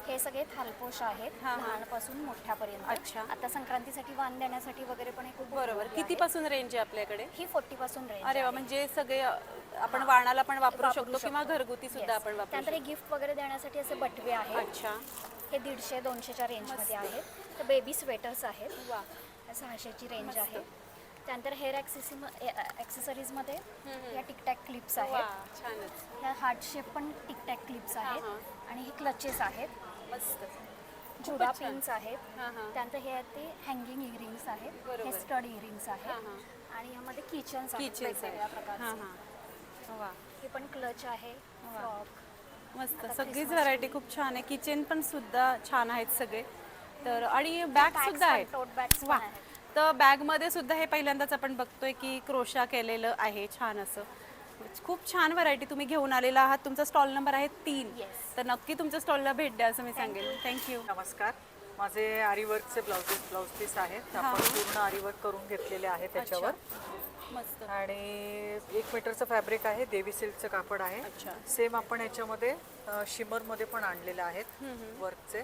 हे सगळे थालपोश आहेत लहानपासून मोठ्यापर्यंत. अच्छा. आता संक्रांतीसाठी वाण देण्यासाठी वगैरे पण हे खूप बरोबर. किती पासून रेंज आहे आपल्याकडे? ही 40 पासून रेंज. अरे वा, म्हणजे सगळे आपण वाणाला पण वापरू शकतो किंवा घरगुती सुद्धा आपण वापरू त्यानंतर हे गिफ्ट वगैरे देण्यासाठी असे बटवे आहेत. अच्छा. हे 150-200च्या रेंजमध्ये आहेत. तर बेबी स्वेटर्स आहेत. 600ची रेंज आहे. त्यानंतर हेअर ॲक्सेसरीजमध्ये या टिकटॅक क्लिप्स आहेत. छानच. ह्या हार्ट शेप पण टिकटॅक क्लिप्स आहेत. आणि हे क्लचेस आहेत. मस्त. जुडा पिन्स आहेत. त्यानंतर हे ते हँगिंग इयरिंग्स आहेत. हे स्टड इयरिंग्स आहेत. आणि ह्यामध्ये किचन्स आहेत किचन्स वेगवेगळ्या हां प्रकारचे. हां वा हे पण क्लच आहे, फ्रॉक. मस्त आता सगळीच Christmas व्हरायटी tree. खूप छान आहे. किचन पण सुद्धा छान आहेत सगळे. तर आणि बॅग सुद्धा आहेत. टोट बॅग्स वा पण आहेत. तर बॅगमध्ये सुद्धा हे पहिल्यांदाच आपण बघतोय की क्रोशा केलेलं आहे छान असं. खूप छान व्हरायटी तुम्ही घेऊन आलेला आहात. तुमचा स्टॉल नंबर आहे 3. Yes. तर नक्की तुमच्या स्टॉलला भेट द्या असं मी सांगेन. थँक्यू. नमस्कार, माझे आरीवर्कचे ब्लाउज पीस आहेत. आपण पूर्ण आरीवर्क करून घेतलेले आहेत त्याच्यावर. मस्त. आणि 1 मीटरचं फॅब्रिक आहे, देवी सिल्कचं कापड आहे. अच्छा. सेम आपण याच्यामध्ये शिमरमध्ये पण आणलेले आहेत वर्कचे.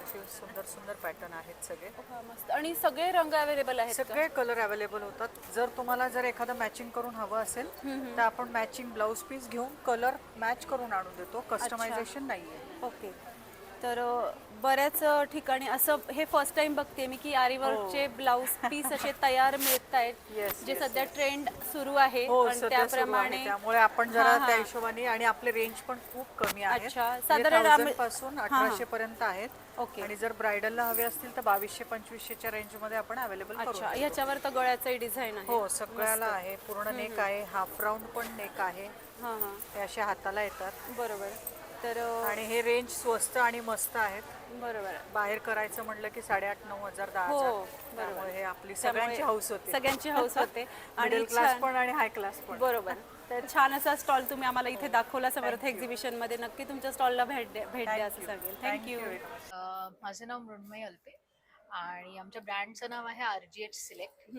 असे सुंदर सुंदर पॅटर्न आहेत सगळे. मस्त. आणि सगळे रंग अवेलेबल आहेत का? सगळे कलर अवेलेबल होतात. जर तुम्हाला एखादं मॅचिंग करून हवं असेल तर आपण मॅचिंग ब्लाउज पीस घेऊन कलर मॅच करून आणून देतो. कस्टमायझेशन नाहीये. ओके. तर बऱ्याच ठिकाणी असं हे फर्स्ट टाइम बघते मी की आरीवर्कचे ब्लाऊज पीस असे तयार मिळत आहेत, जे सध्या ट्रेंड सुरू आहे. हो, आणि सध्या सुरू आहे. त्याप्रमाणे त्यामुळे आपण जरा त्या हिशोबाने, आणि आपले रेंज पण खूप कमी आहे. अच्छा. साधारण 1000 पासून 1800 पर्यंत आहेत. ओके. आणि जर ब्रायडलला हवे असतील तर 2200-2500च्या रेंज मध्ये आपण अवेलेबल करू. अच्छा. ह्याच्यावर तर गळ्याचंही डिझाईन आहे. हो, सगळ्याला आहे. पूर्ण नेक आहे, हाफ राऊंड पण नेक आहे. हां हां हे असे हाताला येतात. बरोबर. तर आणि हे रेंज स्वस्त आणि मस्त आहेत. बरोबर. बाहेर करायचं म्हटलं की 8,500-9,000 हो, 10,000. त्यामुळे हे आपली सगळ्यांची हौस होते. सगळ्यांची हौस होते. मिडल क्लास पण आणि हाय क्लास पण. बरोबर. तर छान असा स्टॉल तुम्ही आम्हाला इथे दाखवला समर्थ एक्झिबिशन मध्ये. नक्की तुमच्या स्टॉलला भेट द्या असं सांगेल. थँक्यू. माझं नाव मृण्मयी अल्पे आणि आमच्या ब्रँडचं नाव आहे RGH सिलेक्ट.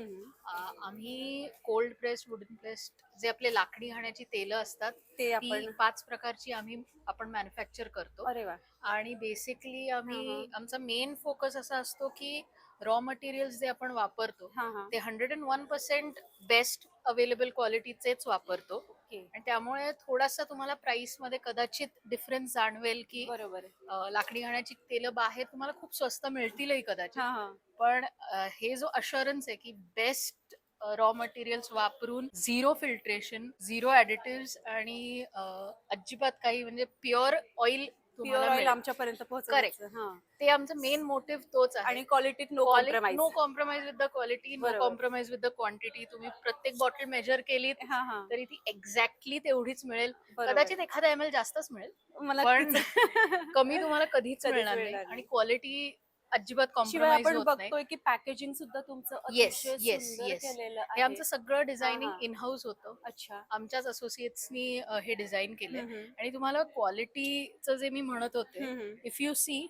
आम्ही कोल्ड प्रेस्ड, वुडन प्रेस्ड जे आपले लाकडी घाण्याची तेलं असतात ते आपण 5 प्रकारची आपण मॅन्युफॅक्चर करतो. अरे वा. आणि बेसिकली आमचा मेन फोकस असा असतो की रॉ मटेरियल्स जे आपण वापरतो ते 101% बेस्ट अवेलेबल क्वालिटीचेच वापरतो. आणि त्यामुळे थोडासा तुम्हाला प्राइस मध्ये कदाचित डिफरन्स जाणवेल की बरोबर. लाकडी घाण्याची तेलं बाहेर तुम्हाला खूप स्वस्त मिळतीलही कदाचित, पण हे जो अश्युरन्स आहे की बेस्ट रॉ मटेरियल्स वापरून, 0 फिल्ट्रेशन, 0 ऍडिटिव्ह आणि अजिबात काही म्हणजे प्युअर ऑइल प्युअर ऑइल आमच्यापर्यंत पोहोचवायचं. ते आमचं मेन मोटिव्ह तोच आहे. आणि क्वालिटीत no compromise. No compromise with the quality, no compromise with the quantity. तुम्ही प्रत्येक बॉटल मेजर केली तरी ती एक्झॅक्टली तेवढीच मिळेल. कदाचित एखादा ml जास्तच मिळेल, पण कमी तुम्हाला कधीच मिळणार नाही. आणि क्वालिटी अजिबात कॉम्प्रोमाइज आपण होत नाही. बघतोय की पॅकेजिंग सुद्धा तुमचं येस अतिशय येस सुंदर येस केलेलं हे आहे. आमचं सगळं डिझायनिंग इन हाऊस होतं. अच्छा. आमच्याच असोसिएट्सनी हे डिझाईन केलंय. आणि तुम्हाला क्वालिटीचं जे मी म्हणत होते, इफ यू सी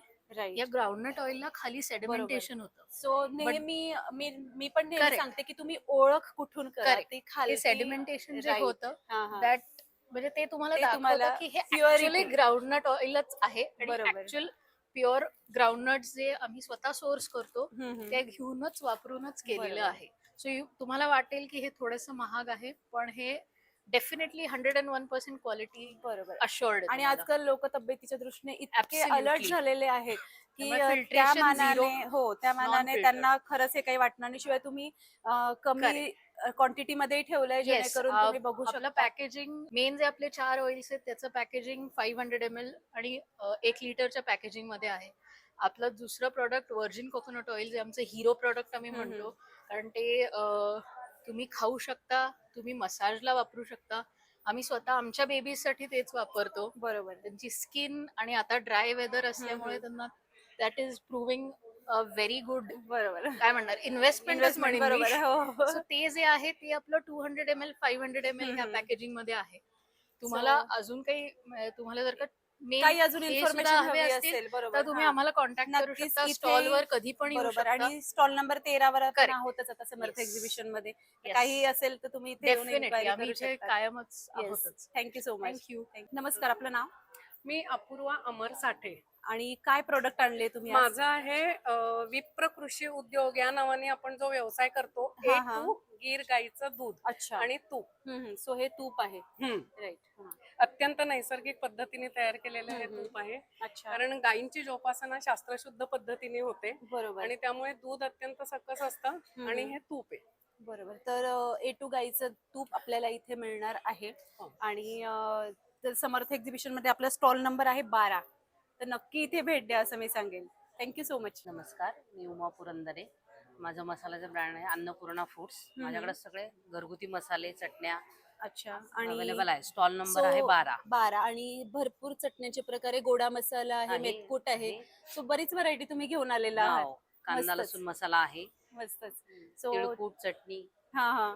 या ग्राउंडनट ऑइलला खाली सेडिमेंटेशन होतं. सो नेहमी मी पण नेहमी सांगते की तुम्ही ओळख कुठून करा. ते खाली सेडिमेंटेशन जे होतं हां. दॅट म्हणजे ते तुम्हाला तुम्हाला दाखवतं की हे purity. ऍक्च्युअली ग्राउंडनट ऑइलच आहे. आणि बरोबर. ऍक्च्युअल प्युअर ग्राउंडनट जे आम्ही स्वतः सोर्स करतो ते घेऊनच वापरूनच केलेलं आहे. सो तुम्हाला वाटेल की हे थोडंसं महाग आहे, पण हे डेफिनेटली 101% क्वालिटी बरोबर. अश्युर्ड. आणि आजकाल लोक तब्येतीच्या दृष्टीने इतके अलर्ट झालेले आहेत की त्यामुळे त्या filtration मानाने zero, त्या मानाने non-filtered. त्यांना खरंच हे काही वाटणार नाही. शिवाय तुम्ही कमी क्वांटिटी मध्ये ठेवलंय जेणेकरून तुम्ही बघू आपलं शकता. पॅकेजिंग मेन जे आपले 4 ऑइल्स आहेत त्याचं पॅकेजिंग 500 ml आणि 1 लिटरच्या पॅकेजिंग मध्ये आहे. आपलं दुसरं प्रोडक्ट व्हर्जिन कोकोनट ऑइल जे आमचं हिरो प्रोडक्ट आम्ही म्हणतो, कारण ते तुम्ही खाऊ शकता, तुम्ही मसाजला वापरू शकता. आम्ही स्वतः आमच्या बेबीजसाठी तेच वापरतो. बरोबर. त्यांची स्किन आणि आता ड्राय वेदर असल्यामुळे त्यांना that is proving very good. बरोबर. काय म्हणणार, इन्व्हेस्टमेंट म्हणेन मी. बरोबर. हो. So ते जे आहे ते आपलं 200 ml 500 ml ह्या पॅकेजिंग मध्ये आहे. तुम्हाला अजून काही तुम्हाला जर का काही अजून इन्फॉर्मेशन हवी असेल बरोबर तर तुम्ही आम्हाला कॉन्टॅक्ट करू शकता. स्टॉल वर कधी पण येऊ बरोबर. शकता. आणि स्टॉल नंबर 13 वर आपण आहोतच आता समर्थ एक्झिबिशन मध्ये. काही असेल तर तुम्ही इथे येऊन डेफिनेटली inquiry आम्ही करू इथे शकता. कायमच आहोतच. Thank you so much. थँक्यू. नमस्कार. आपलं नाव? मी अपूर्वा अमर साठे. आणि काय प्रोडक्ट आणले तुम्ही आज? माझा आहे विप्र कृषी उद्योग या नावाने आपण जो व्यवसाय करतो. A2 गीर गाईचं दूध अच्छा. आणि तूप. सो हे तूप आहे. राईट. अत्यंत नैसर्गिक पद्धतीने तयार केलेलं हे तूप आहे. अच्छा. कारण गायींची जोपासना शास्त्रशुद्ध पद्धतीने होते. बरोबर. आणि त्यामुळे दूध अत्यंत सकस असतं आणि हे तूप आहे. बरोबर. तर A2 गाईचं तूप आपल्याला इथे मिळणार आहे. आणि समर्थ एक्झिबिशन मध्ये आपला स्टॉल नंबर आहे 12. तर नक्की इथे भेट द्या असं मी सांगेन. Thank you so much. नमस्कार, मी उमा पुरंदरे. माझा मसाल्याचा ब्रँड आहे अन्नपूर्णा फूड्स. माझ्याकडे सगळे घरगुती मसाले चटण्या अच्छा अवेलेबल आहे. स्टॉल नंबर आहे 12. 12 आणि भरपूर चटण्याचे प्रकारे गोडा मसाला आहे, आहे, मेथकूट आहे. आहे. सो बरीच व्हरायटी तुम्ही घेऊन आलेला आहात. वाव. कांदा मस्तच. लसूण मसाला आहे. मस्तच. सो तिळकूट चटणी हा हा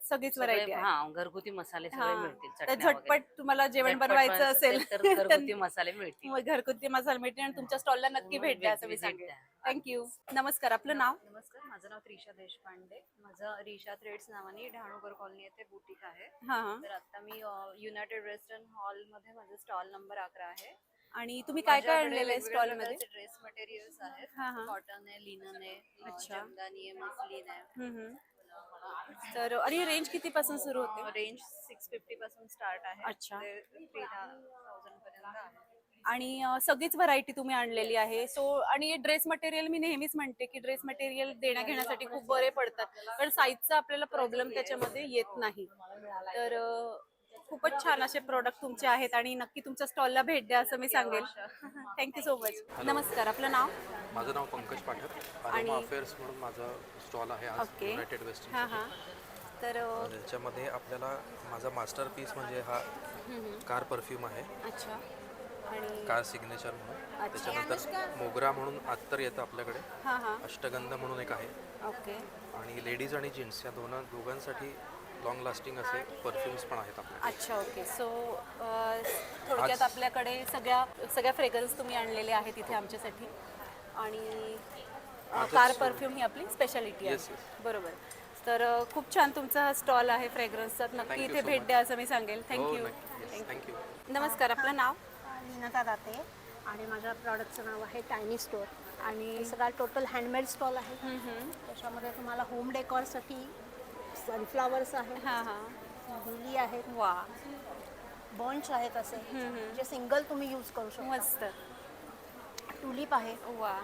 सगळीच सगळे, व्हरायटी आहे. हा घरगुती मसाले सगळे हा. मिळतील. तर चटण्या वगैरे. झटपट तुम्हाला जेवण झटपट बनवायचं असेल तर घरगुती मसाले मिळतील. मग घरगुती मसाला मिळतील आणि तुमच्या स्टॉलला नक्की भेट द्या असं मी visit सांगेन. द्या. थँक्यू. नमस्कार, आपलं नाव? नमस्कार, माझं नाव त्रिशा देशपांडे. माझं रिशा थ्रेड्स नावाने डहाणूकर कॉलनी येथे बुटीक आहे. हा, हा. तर आता मी युनायटेड वेस्टर्न हॉल मध्ये माझं स्टॉल नंबर 11 आहे. आणि तुम्ही काय काय आणलेलं आहे स्टॉल मध्ये? ड्रेस मटेरियल्स आहेत. हा, हा. कॉटन आहे, लिनन आहे, अच्छा. जमदानी आहे, मसलिन आहे. तर आणि रेंज किती पासून सुरू होते? रेंज 650 पासून स्टार्ट आहे. अच्छा. 3000 पर्यंत आहे. आणि सगळीच व्हरायटी तुम्ही आणलेली आहे. सो आणि ड्रेस मटेरियल मी नेहमीच म्हणते की ड्रेस मटेरियल देण्या घेण्यासाठी खूप बरे पडतात, कारण साईजचा आपल्याला प्रॉब्लेम त्याच्यामध्ये येत नाही. तर खूपच छान असे प्रोडक्ट तुमचे आहेत आणि नक्की तुमच्या स्टॉलला भेट द्या असं मी सांगेल. Thank you so much. नमस्कार, आपलं नाव? माझं नाव पंकज पाठक. आणि अफेअर्स म्हणून माझा स्टॉल आहे आज ओके. United western. हां हां. तर त्याच्यामध्ये आपल्याला माझा मास्टर पीस म्हणजे हा कार परफ्यूम आहे. अच्छा. आणि कार सिग्नेचर म्हणून. त्याच्यानंतर मोगरा म्हणून अत्तर येतं आपल्याकडे. हां हां. अष्टगंध म्हणून एक आहे. ओके. आणि लेडीज आणि जेंट्स या दोघांसाठी लॉंग लास्टिंग असे परफ्युम्स पण आहेत आपल्याकडे. अच्छा, ओके. सो थोडक्यात आपल्याकडे सगळ्या फ्रेग्रन्स तुम्ही आणलेले आहेत इथे आमच्यासाठी. आणि कार परफ्यूम ही आपली स्पेशालिटी आहे. बरोबर. तर खूप छान तुमचा हा स्टॉल आहे फ्रेग्रन्सचा. नक्की इथे भेट द्या असं मी सांगेल. थँक्यू. थँक्यू. नमस्कार, आपलं नाव? नीनता दाते आणि माझ्या प्रॉडक्टचं नाव आहे टायनी स्टोअर. आणि सगळा टोटल हँडमेड स्टॉल आहे. त्याच्यामध्ये तुम्हाला होम डेकॉरसाठी सनफ्लावर्स आहेत. हां हां. लिली आहेत. वा. बंच आहेत असे जे सिंगल तुम्ही यूज करू शकता. मस्त. टुलिप आहे. वा.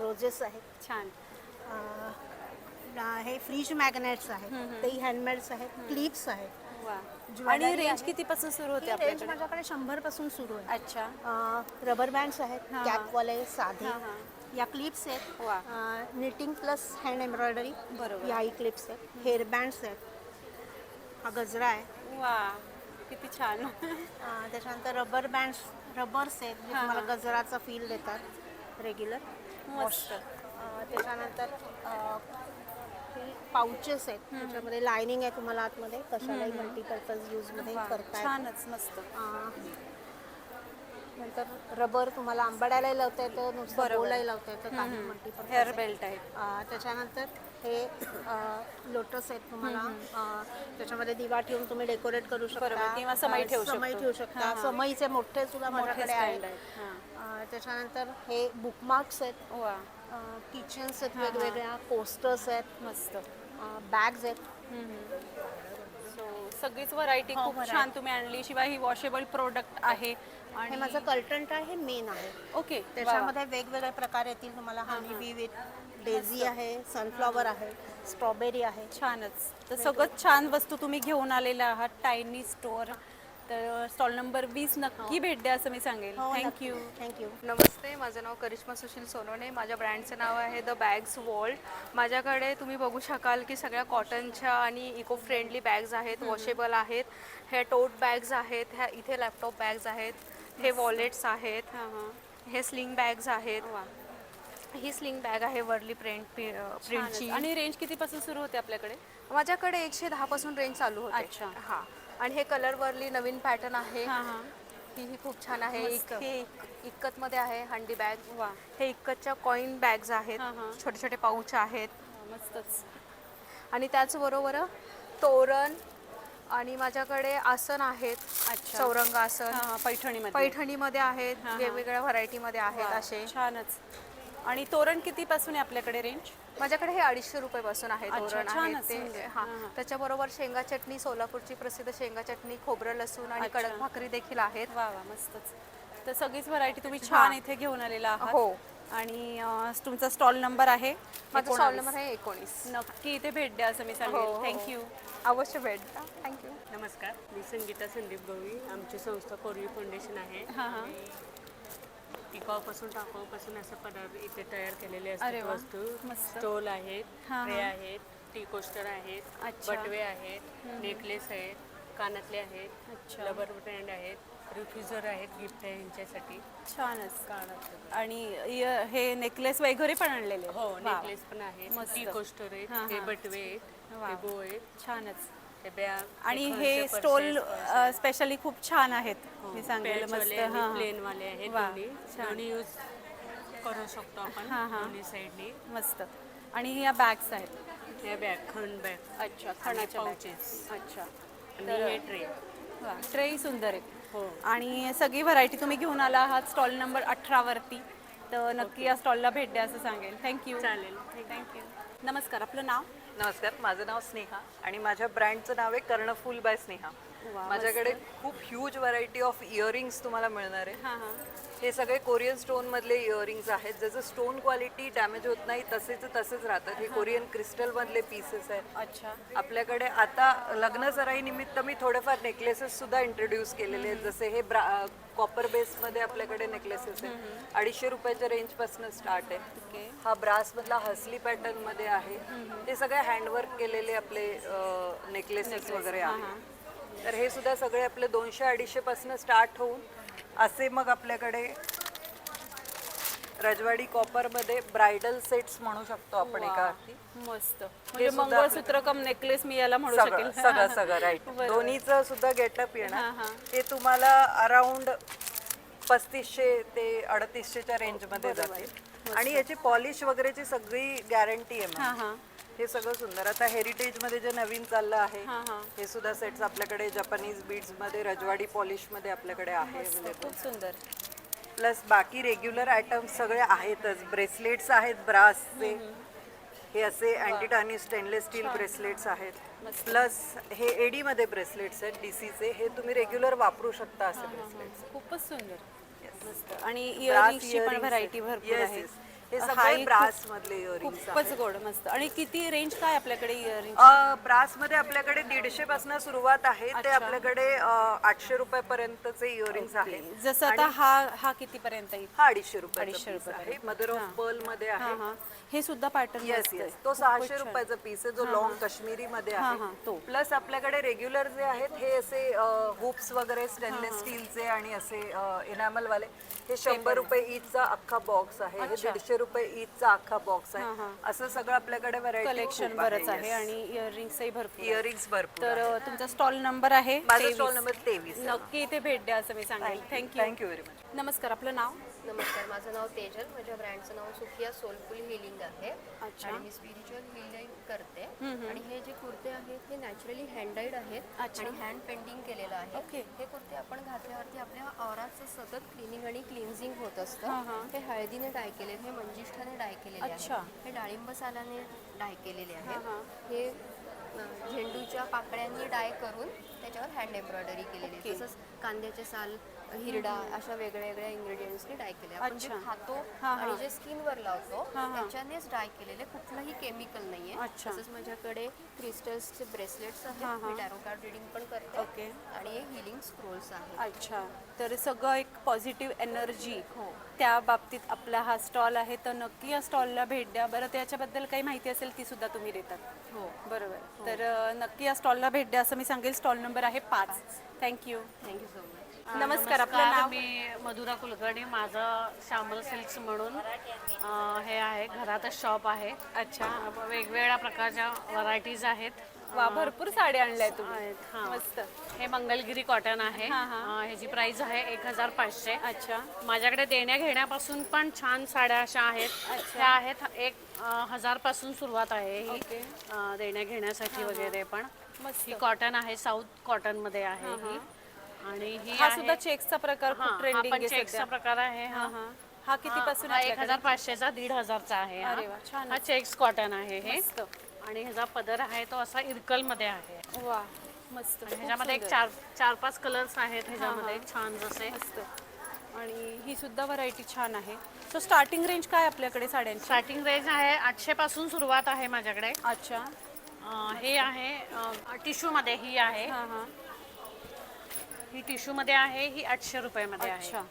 रोजेस आहेत. छान. हे फ्रीज मॅग्नेट्स आहेत. तेही हँडमेड्स आहेत. क्लिप्स आहेत. आणि रेंज किती पासून सुरू होते रेंज आपल्याकडे? माझ्याकडे 100 पासून सुरू आहे. अच्छा. रबर बँड्स आहेत, हां. कॅपवाले साधे. या क्लिप्स आहेत. Knitting plus hand embroidery. बरोबर. याही क्लिप्स आहेत. हेअर बँड्स आहेत. हा गजरा आहे. वा, किती छान. त्याच्यानंतर रबर बँड्स, रबर्स आहेत जे तुम्हाला गजराचा फील देतात रेग्युलर. मस्त. त्याच्यानंतर पाउचेस आहेत. त्याच्यामध्ये लायनिंग आहे तुम्हाला आतमध्ये, कशालाही मल्टीपर्पज यूजमध्ये करता. छानच. मस्त. नंतर रबर तुम्हाला आंबाड्यालाही लावता येतं, नुसतं बोलाही लावता येतं. काही मल्टीपर्पज हेअर बेल्ट आहे. त्याच्यानंतर हे लोटस आहेत तुम्हाला. त्याच्यामध्ये दिवा ठेवून तुम्ही डेकोरेट करू शकता किंवा समई ठेवू शकता. समईचे मोठे सुद्धा माझ्याकडे आहेत. त्याच्यानंतर हे बुकमार्क्स आहेत. किचन्स आहेत वेगवेगळ्या. पोस्टर्स आहेत. मस्त. बॅग्स आहेत. सगळीच व्हरायटी खूप छान तुम्ही आणली. शिवाय ही वॉशेबल प्रोडक्ट आहे. हे माझं कल्टंट आहे, हे मेन आहे. ओके. त्याच्यामध्ये वेगवेगळे प्रकार येतील तुम्हाला. हनी बी विथ डेझी आहे, सनफ्लॉवर आहे, स्ट्रॉबेरी आहे. छानच. तर सगळं छान वस्तू तुम्ही घेऊन आलेल्या आहात टायनी स्टोअर. तर स्टॉल नंबर 20 नक्की भेट द्या असं मी सांगेल. थँक्यू. थँक्यू. नमस्ते, माझं नाव करिश्मा सुशील सोनवणे. माझ्या ब्रँडचं नाव आहे द बॅग्स वर्ल्ड. माझ्याकडे तुम्ही बघू शकाल की सगळ्या कॉटनच्या आणि इको फ्रेंडली बॅग्स आहेत, वॉशेबल आहेत. हे टोट बॅग्स आहेत, ह्या इथे लॅपटॉप बॅग्स आहेत, हे वॉलेट्स आहेत, हे स्लिंग बॅग्स आहेत. ही स्लिंग बॅग आहे वर्ली प्रिंटची. आणि रेंज कितीपासून सुरू होते आपल्याकडे? माझ्याकडे 110 पासून रेंज चालू होते. अच्छा. हां. आणि हे कलर वरली नवीन पॅटर्न आहे. ही खूप छान आहे. हे इक्कत मध्ये आहे हंडी बॅग. हे इक्कतच्या कॉइन बॅग्स आहेत. छोटे छोटे पाऊच आहेत. मस्तच. आणि त्याचबरोबर तोरण आणि माझ्याकडे आसन आहेत. चौरंग आसन पैठणीमध्ये आहेत. वेगवेगळ्या व्हरायटीमध्ये आहेत असे. छानच. आणि तोरण कितीपासून आहे आपल्याकडे रेंज? माझ्याकडे हे 250 रुपयापासून आहे तोरण आहे ते. हां. त्याच्याबरोबर शेंगा चटणी, सोलापूरची प्रसिद्ध शेंगा चटणी, खोबरं लसूण आणि कडक भाकरी देखील आहेत. वा वा, मस्तच. तर सगळीच व्हरायटी तुम्ही छान इथे घेऊन आलेला आहात. हो. आणि तुमचा स्टॉल नंबर आहे? माझा स्टॉल नंबर आहे 19. नक्की इथे भेट द्या असं मी सांगेल. थँक्यू. अवश्य भेट द्या. थँक्यू. नमस्कार, मी संगीता संदीप गवळी. आमची संस्था कोरवी फाउंडेशन आहे. टिकाऊपासून टाकाऊपासून असे पदार्थ इथे तयार केलेले अरे असतात वा, वस्तू. मस्त. स्टोल आहेत, हा, ट्रे हा. आहेत, टी कोस्टर आहेत, अच्छा. बटवे आहेत, नेकलेस आहेत, कानातले आहेत, अच्छा. रबर बँड आहेत, रिफ्युजर आहेत, गिफ्ट आहे यांच्यासाठी. छानच. आणि हे नेकलेस वगैरे पण आणलेले आहेत? हो, वा. नेकलेस पण आहेत, मस्त. टी कोस्टर आहेत, हा, हे हा. बटवे आहेत, वा. हे बो आहेत, छानच. हे बॅग आणि हे स्टॉल स्पेशली खूप छान आहेत मी सांगेल. मस्त. हां, प्लेन वाले आहेत. वा, दोन्ही छान. दोन्ही यूज करू शकतो आपण हां, हां. दोन्ही साईडनी. मस्त. आणि या बॅग्स आहेत? हे बॅग खण बॅग. अच्छा, खणाच्या पाउचेस. अच्छा. आणि हे ट्रे. वा, ट्रेही सुंदर आहे. हो. आणि सगळी व्हरायटी तुम्ही घेऊन आला आहात स्टॉल नंबर 18 वरती, तर नक्की या स्टॉलला भेट द्या असं सांगेल. थँक्यू. चालेल. थँक्यू. नमस्कार, आपलं नाव? नमस्कार, माझं नाव स्नेहा आणि माझ्या ब्रँडचं नाव आहे कर्णफूल बाय स्नेहा. वा, माझ्याकडे मस्त. खूप ह्यूज व्हरायटी ऑफ इयरिंग्स तुम्हाला मिळणार आहे. हां हां. हे सगळे कोरियन स्टोन मधले इयरिंग्स आहेत. ज्याचं स्टोन क्वालिटी डॅमेज होत नाही तसेच राहतात. हे कोरियन क्रिस्टल मधले पीसेस आहेत. अच्छा. आपल्याकडे आता लग्न सराई निमित्त मी थोडेफार नेकलेसेस सुद्धा इंट्रोड्यूस केलेले आहेत. जसे हे कॉपर बेस मध्ये आपल्याकडे नेकलेसेस आहेत. 250 रुपयाच्या रेंज पासून स्टार्ट आहे. हा ब्रास मधला हसली पॅटर्न मध्ये आहे. हे सगळे हँडवर्क केलेले आपले नेकलेसेस वगैरे आहेत. तर हे सुद्धा सगळे आपले 200-250 पासून स्टार्ट होऊन असे मग आपल्याकडे रजवाडी कॉपर मध्ये ब्रायडल सेट्स म्हणू शकतो आपण एका अर्थी. मस्त. म्हणजे मंगळसूत्र कम नेकलेस मी याला म्हणू शकेल. सगळं राईट. दोन्हीचं सुद्धा गेटअप येणार. हे तुम्हाला अराउंड 3500 ते 3800च्या रेंज मध्ये जाते. आणि याची पॉलिश वगैरेची सगळी गॅरंटी आहे. हे सगळं सुंदर. आता हेरिटेज मध्ये जे नवीन चाललं आहे हे सुद्धा सेट्स आपल्याकडे जपानीज बीड्स मध्ये रजवाडी पॉलिश मध्ये आपल्याकडे आहे. खूप सुंदर. प्लस बाकी रेग्युलर आयटम्स सगळे आहेतच. ब्रेसलेट्स आहेत ब्रासचे. हे असे अँटी स्टेनलेस स्टील ब्रेसलेट्स आहेत. प्लस हे एडी मध्ये ब्रेसलेट्स आहेत डीसीचे. हे तुम्ही रेग्युलर वापरू शकता असे ब्रेसलेट्स. खूपच सुंदर. मस्त. आणि इयरिंग्सची पण व्हरायटी भरपूर आहे. हे सगळे ब्रास मधले इयरिंग्स खूपच गोड. मस्त. आणि किती रेंज काय आपल्याकडे इयरिंग? ब्रास मध्ये आपल्याकडे 150 पासून सुरुवात आहे. ते आपल्याकडे 800 रुपयापर्यंतचे इयरिंग्स आहेत. जसं आता हा किती पर्यंत येईल? हा 250 रुपयाचा आहे. मदर ऑफ पर्ल मध्ये आहे. हे सुद्धा पॅटर्न येस. तो 600 रुपयाचा पीस आहे जो लॉंग काश्मीरी मध्ये आहे. प्लस आपल्याकडे रेग्युलर जे आहेत हे असे हुप्स वगैरे स्टेनलेस स्टीलचे आणि असे इनॅमल वाले. हे 100 रुपये ईचचा अख्खा बॉक्स आहे. हे 150 रुपये ईचचा अख्खा बॉक्स आहे. असं सगळं आपल्याकडे व्हरायटी कलेक्शन बरंच आहे. आणि इयरिंग्सही भरपूर. इयरिंग्स भरपूर. तर तुमचा स्टॉल नंबर आहे? माझा स्टॉल नंबर 23. नक्की इथे भेट द्या असं मी सांगेल. Thank you very much. नमस्कार, आपलं नाव? नमस्कार, माझं नाव तेजल. माझ्या ब्रँडचं नाव सुखिया सोलफुल हिलिंग आहे. आणि मी स्पिरिच्युअल हिलिंग करते. आणि हे जे कुर्ते आहेत हे नॅचरली हँड-डाईड आहेत आणि हँड पेंटिंग केलेलं आहे. हे कुर्ते आपण घातल्यावरती आपल्या ऑराचं सतत क्लिनिंग आणि क्लिन्झिंग होत असतं. हे हळदीने डाय केले, हे मंजिष्ठाने डाय केलेले आहे. हे डाळिंब सालाने डाय केलेले आहे. हे झेंडूच्या पाकळ्यांनी डाय करून त्याच्यावर हँड एम्ब्रॉयडरी केलेली आहे. तसंच कांद्याचे साल, हिरडा अशा वेगळ्या वेगळ्या इन्ग्रेडियंट्सनी डाय केले. आपण जे खातो आणि जे स्किनवर लावतो त्याच्यानेच डाय केलेले, कुठलंही केमिकल नाहीये. तसंच माझ्याकडे क्रिस्टल्सचे ब्रेसलेट्स आहेत. मी टॅरो कार्ड रिडिंग पण करते. आणि हे हिलिंग स्क्रोल्स आहेत. अच्छा. तर सगळं एक पॉझिटिव्ह एनर्जी त्या बाबतीत आपला हा स्टॉल आहे. तर नक्की या स्टॉलला भेट द्या. बरं, त्याच्याबद्दल काही माहिती असेल ती सुद्धा तुम्ही देतात? हो, बरोबर. तर नक्की या स्टॉलला भेट द्या असं मी सांगेल. स्टॉल नंबर आहे 5. थँक्यू. Thank you so much. नमस्कार, आपलं नाव? मी मधुरा कुलकर्णी. माझं श्यामल सिल्क्स म्हणून हे आहे, घरातच शॉप आहे. अच्छा. वेगवेगळ्या प्रकारच्या व्हरायटीज आहेत. वा, भरपूर साड्या आणल्या तुम्ही. मस्त. हे मंगलगिरी कॉटन आहे. ह्याची प्राइस आहे 1500. अच्छा. माझ्याकडे देण्या घेण्यापासून पण छान साड्या अशा आहेत. ह्या आहेत 1000 पासून सुरुवात आहे ही देण्या घेण्यासाठी वगैरे. पण ही कॉटन आहे, साऊथ कॉटन मध्ये आहे ही. आणि ही हा सुद्धा चेक्सचा प्रकार खूप ट्रेंडिंग आहे. चेक्सचा प्रकार आहे. हा किती पासून? 1500चा 1500चा आहे. अरे वा, छान. हा चेक्स कॉटन आहे हे. आणि ह्याचा पदर आहे तो असा इरकल मध्ये आहे. वा, मस्त. ह्याच्यामध्ये एक 4-5 कलर्स आहेत ह्याच्यामध्ये छान जसे. मस्त. आणि ही सुद्धा व्हरायटी छान आहे. सो स्टार्टिंग रेंज काय आपल्याकडे साड्यांची? स्टार्टिंग रेंज आहे 800 पासून सुरुवात आहे माझ्याकडे. अच्छा. हे आहे टिश्यू मध्ये. ही आहे ही टिश्यू मध्ये आहे. ही 800 रुपयामध्ये आहे. अच्छा.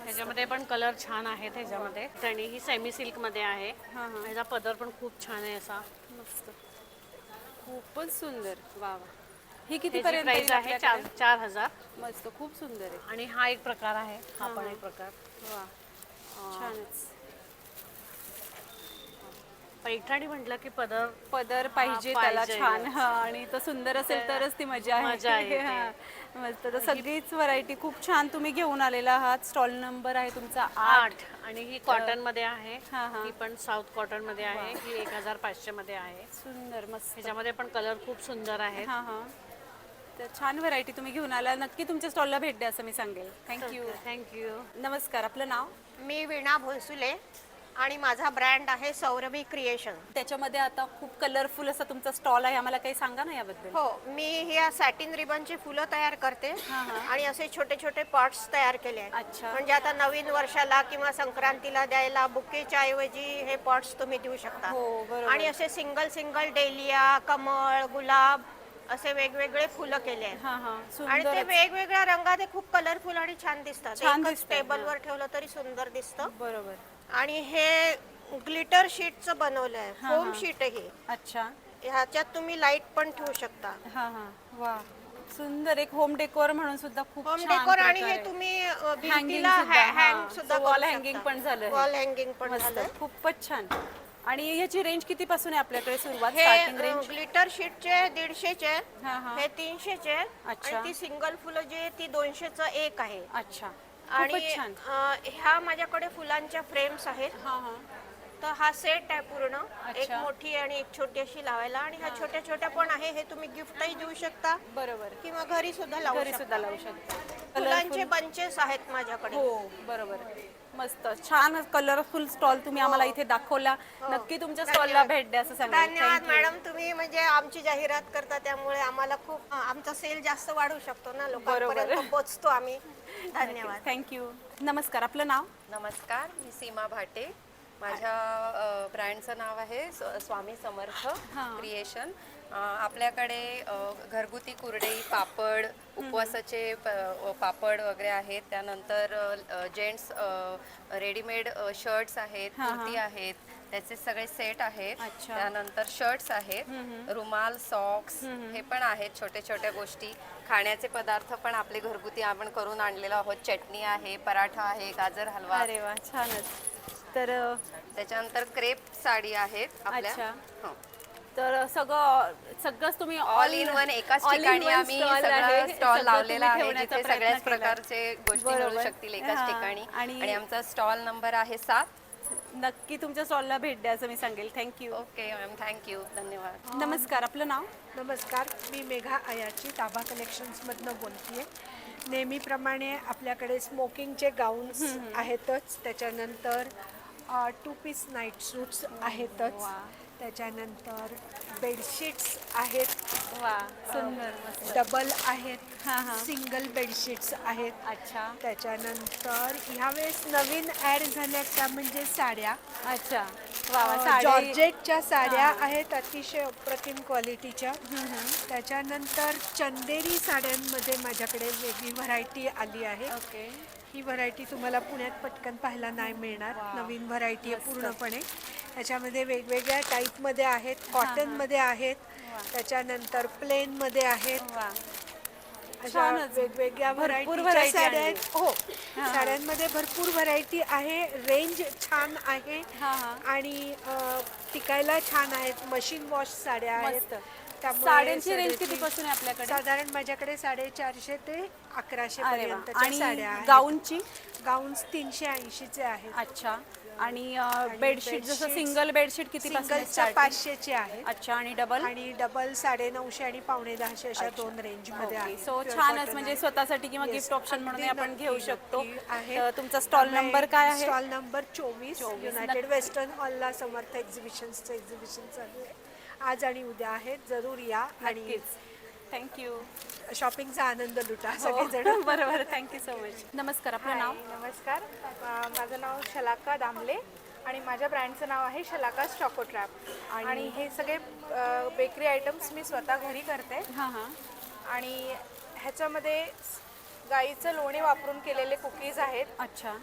ह्याच्यामध्ये पण कलर छान आहेत ह्याच्यामध्ये. आणि ही सेमी सिल्क मध्ये आहे. ह्याचा पदर पण खूप छान आहे असा. मस्त, खूपच सुंदर. वा वा. ही किती ह्याची पर्यंत प्राइस येईल आहे आपल्याकडे? 4,000. मस्त, खूप सुंदर आहे. आणि हा एक प्रकार आहे. हा पण एक प्रकार. वा, छानच. पैठणी म्हटलं की पदर पाहिजे त्याला छान. हा, आणि तो सुंदर असेल तरच ती मजा आहे. मजा आहे ते. हा, मस्त. तर सगळीच व्हरायटी खूप छान तुम्ही घेऊन आलेला आहात. स्टॉल नंबर आहे तुमचा 8. आणि ही कॉटन मध्ये आहे. हा. ही पण साऊथ कॉटन मध्ये आहे. ही 1,500 मध्ये आहे. सुंदर, मस्त. ह्याच्यामध्ये पण कलर खूप सुंदर आहेत. तर छान व्हरायटी तुम्ही घेऊन आला. नक्की तुमच्या स्टॉलला भेट द्या असं मी सांगेल. थँक्यू. थँक्यू. नमस्कार, आपलं नाव? मी वीणा भोसुले आणि माझा ब्रँड आहे सौरभी क्रिएशन. त्याच्यामध्ये आता खूप कलरफुल असा तुमचा स्टॉल आहे. आम्हाला काही सांगा ना याबद्दल. हो, मी ह्या सॅटिन रिबनची फुलं तयार करते आणि असे छोटे छोटे पॉट्स तयार केले आहेत. अच्छा. म्हणजे आता नवीन वर्षाला किंवा संक्रांतीला द्यायला बुकेच्या ऐवजी हे पॉट्स तुम्ही देऊ शकता. बरोबर. आणि असे सिंगल सिंगल डेलिया, कमळ, गुलाब असे वेगवेगळे फुलं केले आहेत. आणि ते वेगवेगळ्या रंगात खूप कलरफुल आणि छान दिसतात. एकच टेबलवर ठेवलं तरी सुंदर दिसतं. बरोबर. आणि हे ग्लिटर शीटचं बनवलं आहे. फोम शीट आहे ही. अच्छा. ह्याच्यात तुम्ही लाईट पण ठेवू शकता. वा, सुंदर. एक होम डेकोर म्हणून सुद्धा खूप होम छान डेकोर. आणि प्रकार हे आहे. तुम्ही हँगिंग भिंतीला हँग सुद्धा वॉल हँगिंग पण झालं. वॉल हँगिंग पण मस्त, झालं. खूपच छान. आणि याची रेंज किती पासून आहे आपल्याकडे सुरुवात? स्टार्टिंग हे रेंज ग्लिटर शीटचे 150चे आहेत. हे 300चे आहेत. अच्छा. आणि ती सिंगल फुलं जी आहे ती 200चं एक आहे. अच्छा. आणि ह्या माझ्याकडे फुलांच्या फ्रेम्स आहेत. तर हा सेट आहे पूर्ण. एक मोठी आणि एक छोटी अशी लावायला. आणि ह्या छोट्या छोट्या पण आहे. हे तुम्ही गिफ्टही देऊ शकता. बरोबर. किंवा घरी सुद्धा लावू शकता. फुलांचे बंचेस आहेत माझ्याकडे. हो, बरोबर. मस्त, छान कलरफुल स्टॉल तुम्ही आम्हाला इथे दाखवला. नक्की तुमच्या स्टॉलला भेट द्या असं सांगा. धन्यवाद मॅडम. तुम्ही म्हणजे आमची जाहिरात करता त्यामुळे आम्हाला खूप आमचा सेल जास्त वाढू शकतो ना. लोकांपर्यंत पोहोचतो आम्ही. धन्यवाद. थँक्यू. नमस्कार, आपलं नाव? नमस्कार, मी सीमा भाटे. माझ्या ब्रँडचं नाव आहे स्वामी समर्थ क्रिएशन. आपल्याकडे घरगुती कुरडई, पापड, उपवासाचे पापड वगैरे आहेत. त्यानंतर जेंट्स रेडीमेड शर्ट्स आहेत, कुर्ती आहेत, त्याचे सगळे सेट आहेत. त्यानंतर शर्ट्स आहेत, रुमाल, सॉक्स हे पण आहेत. छोट्या छोट्या गोष्टी, खाण्याचे पदार्थ पण आपले घरगुती आपण करून आणलेलो आहोत. चटणी आहे, पराठा आहे, गाजर हलवा. अरे वा, छानच. तर त्याच्यानंतर क्रेप साडी आहेत आपल्या. तर सगळंच तुम्ही ऑल इन वन एकाच ठिकाणी आम्ही सगळं स्टॉल लावलेला आहे, जिथे सगळ्याच प्रकारचे गोष्टी मिळू शकतील एकाच ठिकाणी. आणि आमचा स्टॉल नंबर आहे 7. नक्की तुमच्या स्टॉलला भेट द्या असं मी सांगेल. थँक्यू. ओके मॅम, थँक्यू, धन्यवाद. नमस्कार, आपलं नाव? नमस्कार, मी मेघा आयाची ताबा कलेक्शन्समधनं बोलते. नेहमीप्रमाणे आपल्याकडे स्मोकिंगचे गाऊन्स आहेतच. त्याच्यानंतर 2 पीस नाईट सूट्स आहेतच. त्याच्यानंतर बेडशीट्स आहेत. सुंदर. डबल आहेत. सिंगल बेडशीट्स आहेत. अच्छा. त्याच्यानंतर ह्यावेळेस नवीन ॲड झाल्या त्या म्हणजे साड्या. अच्छा. जॉर्जेटच्या साड्या आहेत, अतिशय अप्रतिम क्वालिटीच्या. त्याच्यानंतर चंदेरी साड्यांमध्ये माझ्याकडे वेगळी व्हरायटी आली आहे. ही व्हरायटी तुम्हाला पुण्यात पटकन पाहायला नाही मिळणार. नवीन व्हरायटी आहे पूर्णपणे. त्याच्यामध्ये वेगवेगळ्या टाईपमध्ये आहेत. कॉटनमध्ये आहेत, त्याच्यानंतर प्लेनमध्ये आहेत. अशा वेगवेगळ्या व्हरायटीच्या साड्या आहेत. हो, साड्यांमध्ये भरपूर व्हरायटी आहे. रेंज छान आहे आणि टिकायला छान आहेत. मशीन वॉश साड्या आहेत. साड्यांची रेंज किती पासून आहे आपल्याकडे? साधारण माझ्याकडे 450 ते 1100 पर्यंतच्या साड्या आहेत. गाऊनची? गाऊन्स 380चे आहेत. अच्छा. आणि बेडशीट जसं सिंगल बेडशीट किती सिंगलच्या 500चे आहे. अच्छा. आणि डबल? आणि डबल 950 आणि 950 अशा 2 रेंज मध्ये आहे. सो छानच, म्हणजे स्वतःसाठी किंवा गिफ्ट ऑप्शन म्हणून आपण घेऊ शकतो. तुमचा स्टॉल नंबर काय आहे? स्टॉल नंबर 24 युनायटेड वेस्टर्न हॉलला समर्थ एक्झिबिशनचं एक्झिबिशन चालू आहे. आज आणि उद्या आहे, जरूर या. आणि थँक्यू. शॉपिंगचा आनंद लुटा सगळेजण. बरोबर. Thank you so much. नमस्कार, आपलं नाव? नमस्कार, माझं नाव शलाका दामले आणि माझ्या ब्रँडचं नाव आहे शलाका चॉको ट्रॅप. आणि हे सगळे बेकरी आयटम्स मी स्वतः घरी करते. आणि ह्याच्यामध्ये गाईचं लोणी वापरून केलेले कुकीज आहेत. अच्छा.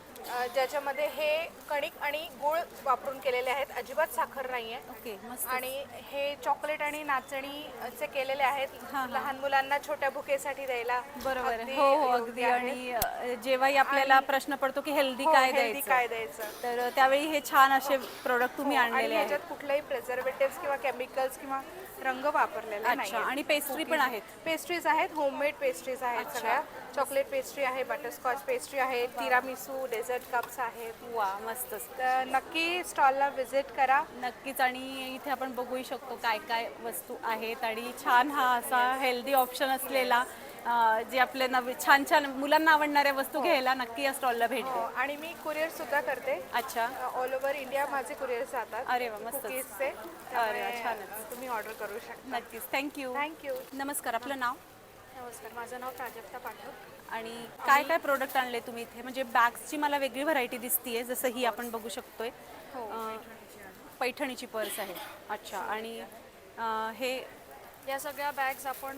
ज्याच्यामध्ये हे कणिक आणि गुळ वापरून केलेले आहेत, अजिबात साखर नाहीये. ओके, मस्त. आणि हे चॉकलेट आणि नाचणीचे केलेले आहेत, लहान मुलांना छोट्या भुकेसाठी द्यायला. बरोबर अगदी हो हो योग्य अगदी. आहेत. आणि जेव्हाही आपल्याला प्रश्न पडतो की हेल्दी काय द्यायचं, तर त्यावेळी हे छान असे प्रोडक्ट तुम्ही आणि आणलेले आहेत. ह्याच्यात कुठलाही प्रिझर्वेटिव्स किंवा केमिकल्स किंवा रंग वापरलेला अच्छा, नाही. आणि पेस्ट्री पण आहेत? पेस्ट्रीज आहेत, होममेड पेस्ट्रीज आहेत सगळ्या. चॉकलेट पेस्ट्री आहे, बटरस्कॉच पेस्ट्री आहे, तिरामिसू, डेझर्ट कप्स आहेत. वा मस्तच. तर नक्की स्टॉलला व्हिजिट करा. नक्कीच. आणि इथे आपण बघू शकतो काय काय वस्तू आहेत आणि छान हा असा हेल्दी ऑप्शन असलेला जे आपले छान छान मुलांना आवडणाऱ्या वस्तू घ्यायला नक्की या स्टॉलला भेट द्या. आणि मी कुरिअर सुद्धा करते. अच्छा. ऑल ओव्हर इंडिया माझे कुरिअर जातात. अरे वा मस्त. कुकीजचे. अरे वा छानच. तुम्ही ऑर्डर करू शकता. नक्कीच. थँक्यू. थँक्यू. नमस्कार, आपलं नाव? नमस्कार, माझं नाव प्राजक्ता पाठक. आणि काय काय प्रोडक्ट आणले तुम्ही इथे? म्हणजे बॅग्सची मला वेगळी व्हरायटी दिसतीये, जसं ही आपण बघू शकतोय. पैठणीची पर्स आहे. अच्छा. आणि हे या सगळ्या बॅग्स आपण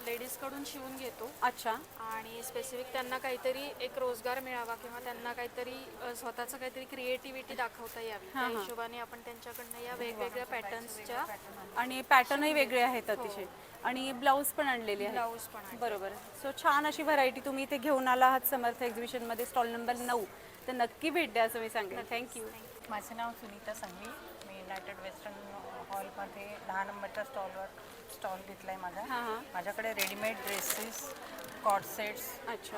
लेडीजकडून शिवून घेतो. अच्छा. आणि स्पेसिफिक त्यांना काहीतरी एक रोजगार मिळावा किंवा त्यांना काहीतरी स्वतःचं काहीतरी क्रिएटिव्हिटी दाखवता यावी, त्या हिशोबाने आपण त्यांच्याकडनं या वेगवेगळ्या पॅटर्न्सच्या. आणि पॅटर्नही वेगळे आहेत अतिशय. आणि ब्लाऊज पण आणलेले आहे. ब्लाऊज पण आहे. बरोबर. सो छान अशी व्हरायटी तुम्ही इथे घेऊन आला आहात समर्थ एक्झिबिशनमध्ये, स्टॉल नंबर 9. तर नक्की भेट द्या असं मी सांगेन. थँक्यू. माझे नाव सुनीता संघवी. मी युनायटेड वेस्टर्न हॉलमध्ये 10 नंबरच्या स्टॉल घेतला आहे माझा. माझ्याकडे रेडीमेड ड्रेसेस, कॉट सेट्स, अच्छा,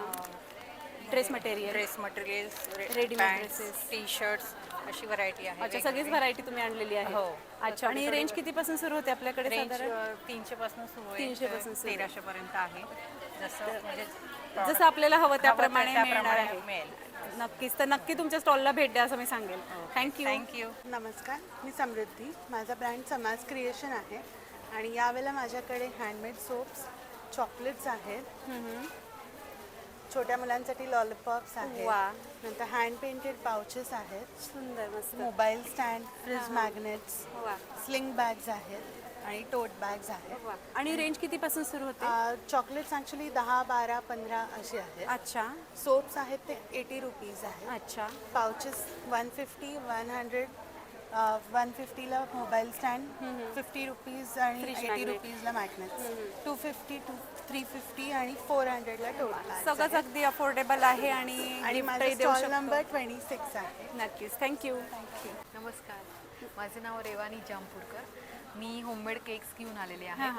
dress materials, readymade dresses, T shirts, अशी व्हरायटी आहे. अच्छा, सगळीच व्हरायटी तुम्ही आणलेली आहे. हो. अच्छा. आणि रेंज कितीपासून सुरू होते आपल्याकडे? साधारण 300 पासून सुरू आहे. 300 पासून सुरू. 1300 पर्यंत आहे. जसं आपल्याला हवं त्याप्रमाणे मिळणार त्याप्रमाणे आहे. मिळेल. नक्कीच. तर नक्की तुमच्या स्टॉलला भेट द्या असं मी सांगेल. थँक्यू. नमस्कार, मी समृद्धी. माझा ब्रँड समाज क्रिएशन आहे. आणि यावेळेला माझ्याकडे हँडमेड सोप्स, चॉकलेट्स आहेत, छोट्या मुलांसाठी लॉलीपॉप्स आहेत, नंतर हँड पेंटेड पाउचेस आहेत, सुंदर मस्त, mobile stand, fridge magnets, sling bags आहेत आणि टोट बॅग्स आहेत. आणि रेंज कितीपासून सुरू होते? चॉकलेट्स ॲक्च्युली 10, 12, 15 अशी आहेत. अच्छा. सोप्स आहेत ते 80 रुपीज आहेत. अच्छा. पाउचेस 150, 100, 150ला मोबाईल स्टँड, 50 रुपीज आणि 80 रुपीजला मॅग्नेट्स, 250, 350 आणि 400ला टोट. सगळंच अगदी अफोर्डेबल आहे. आणि माझा स्टॉल नंबर 26 आहे. नक्कीच. थँक्यू. नमस्कार, माझे नाव रेवानी जामपूरकर. मी होममेड केक्स घेऊन आलेले आहे.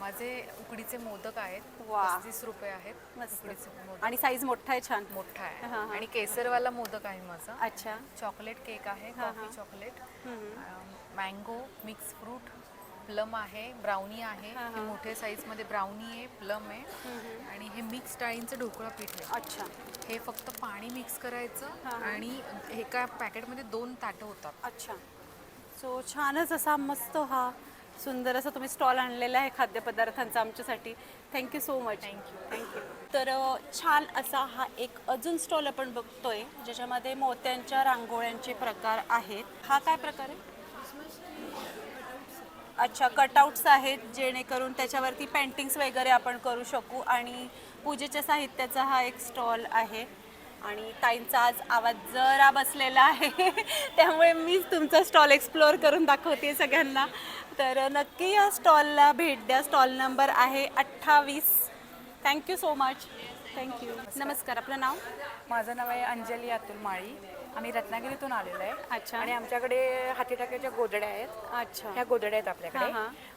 माझे उकडीचे मोदक आहेत, 35 रुपये आहेत. उकडीचे मोदक. आणि साईज मोठा आहे, छान मोठा आहे. आणि केसरवाला मोदक आहे माझा. अच्छा. चॉकलेट केक आहे, coffee chocolate, mango, mix fruit, plum आहे, ब्राउनी आहे. हे मोठे साईजमध्ये ब्राउनी आहे, प्लम आहे. आणि हे मिक्स डाळींचं ढोकळा पीठ आहे. अच्छा. हे फक्त पाणी मिक्स करायचं आणि एका पॅकेटमध्ये 2 ताटं होतात. अच्छा. सो छानच असा मस्त हा सुंदर असा तुम्ही स्टॉल आणलेला आहे खाद्यपदार्थांचा आमच्यासाठी. Thank you so much. थँक्यू. तर छान असा हा एक अजून स्टॉल आपण बघतोय ज्याच्यामध्ये मोत्यांच्या रांगोळ्यांचे प्रकार आहेत. हा काय प्रकार आहे? अच्छा, कटआउट्स आहेत जेणेकरून त्याच्यावरती पेंटिंग्स वगैरे आपण करू शकू. आणि पूजेच्या साहित्याचा हा एक स्टॉल आहे. आणि ताईंचा आज आवाज जरा बसलेला आहे त्यामुळे मीच तुमचा स्टॉल एक्सप्लोअर करून दाखवते सगळ्यांना. तर नक्की या स्टॉलला भेट द्या. स्टॉल नंबर आहे 28. Thank you so much. थँक्यू. नमस्कार, आपलं नाव? माझं नाव आहे अंजली अतुल माळी. आम्ही रत्नागिरीतून आलेलो आहे. अच्छा. आणि आमच्याकडे हातीटाक्याच्या गोधड्या आहेत. अच्छा. ह्या गोधड्या आहेत आपल्याकडे.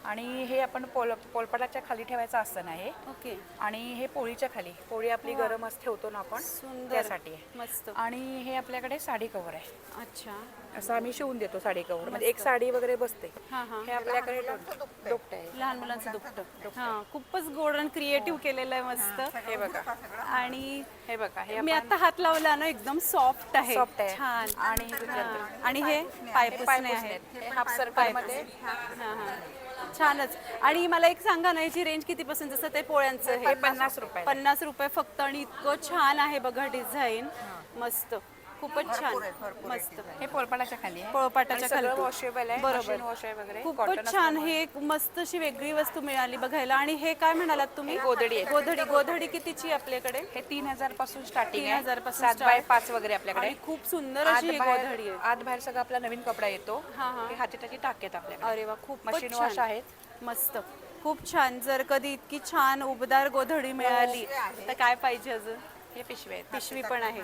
आणि हे आपण पोलपाटाच्या खाली ठेवायचं असतं ना हे. ओके. आणि हे पोळीच्या खाली, पोळी आपली गरम ठेवतो ना आपण, त्यासाठी मस्त. आणि हे आपल्याकडे साडी कव्हर आहे. अच्छा. असं आम्ही शिवून देतो साडी कव्हर. म्हणजे एक साडी वगैरे बसते. हे आपल्याकडे दुपटं आहे, लहान मुलांचं दुपटं. हां, खूपच गोड आणि क्रिएटिव्ह केलेलं आहे मस्त. हे बघा. आणि हे बघा, हे मी आता हात लावला ना, एकदम सॉफ्ट आहे. सॉफ्ट आहे. छान. आणि हे पायपुसणे आहेत. हाफ सर्कलमध्ये. छानच. आणि मला एक सांगा ना, याची रेंज कितीपासून? जसं ते पोळ्यांचं आहे 50 रुपये. 50 रुपये फक्त. आणि इतकं छान आहे बघा डिझाईन, मस्त, खूपच छान मस्त. हे पोळपाटाच्या खाली आहे पोळपाटाच्या खाली वॉशेबल आहे बरोबर. मशीन वॉश आहे वगैरे खूपच छान. हे एक मस्त अशी वेगळी वस्तू मिळाली बघायला. आणि हे काय म्हणालात तुम्ही? गोधडी आहे. गोधडी कितीची आहे आपल्याकडे? हे 3000 पासून स्टार्टिंग आहे 3000 पासून 7x5 वगैरे आपल्याकडे आणि खूप सुंदर अशी ही गोधडी आहे. आत बाहेर सगळं आपला नवीन कपडा येतो हे हाताची टाक आहेत आपल्याकडे. अरे वा खूप मशीन वॉश आहेत मस्त खूप छान. जर कधी इतकी छान उबदार गोधडी मिळाली तर काय पाहिजे अजून? हे पिशवी आहेत पिशवी पण आहे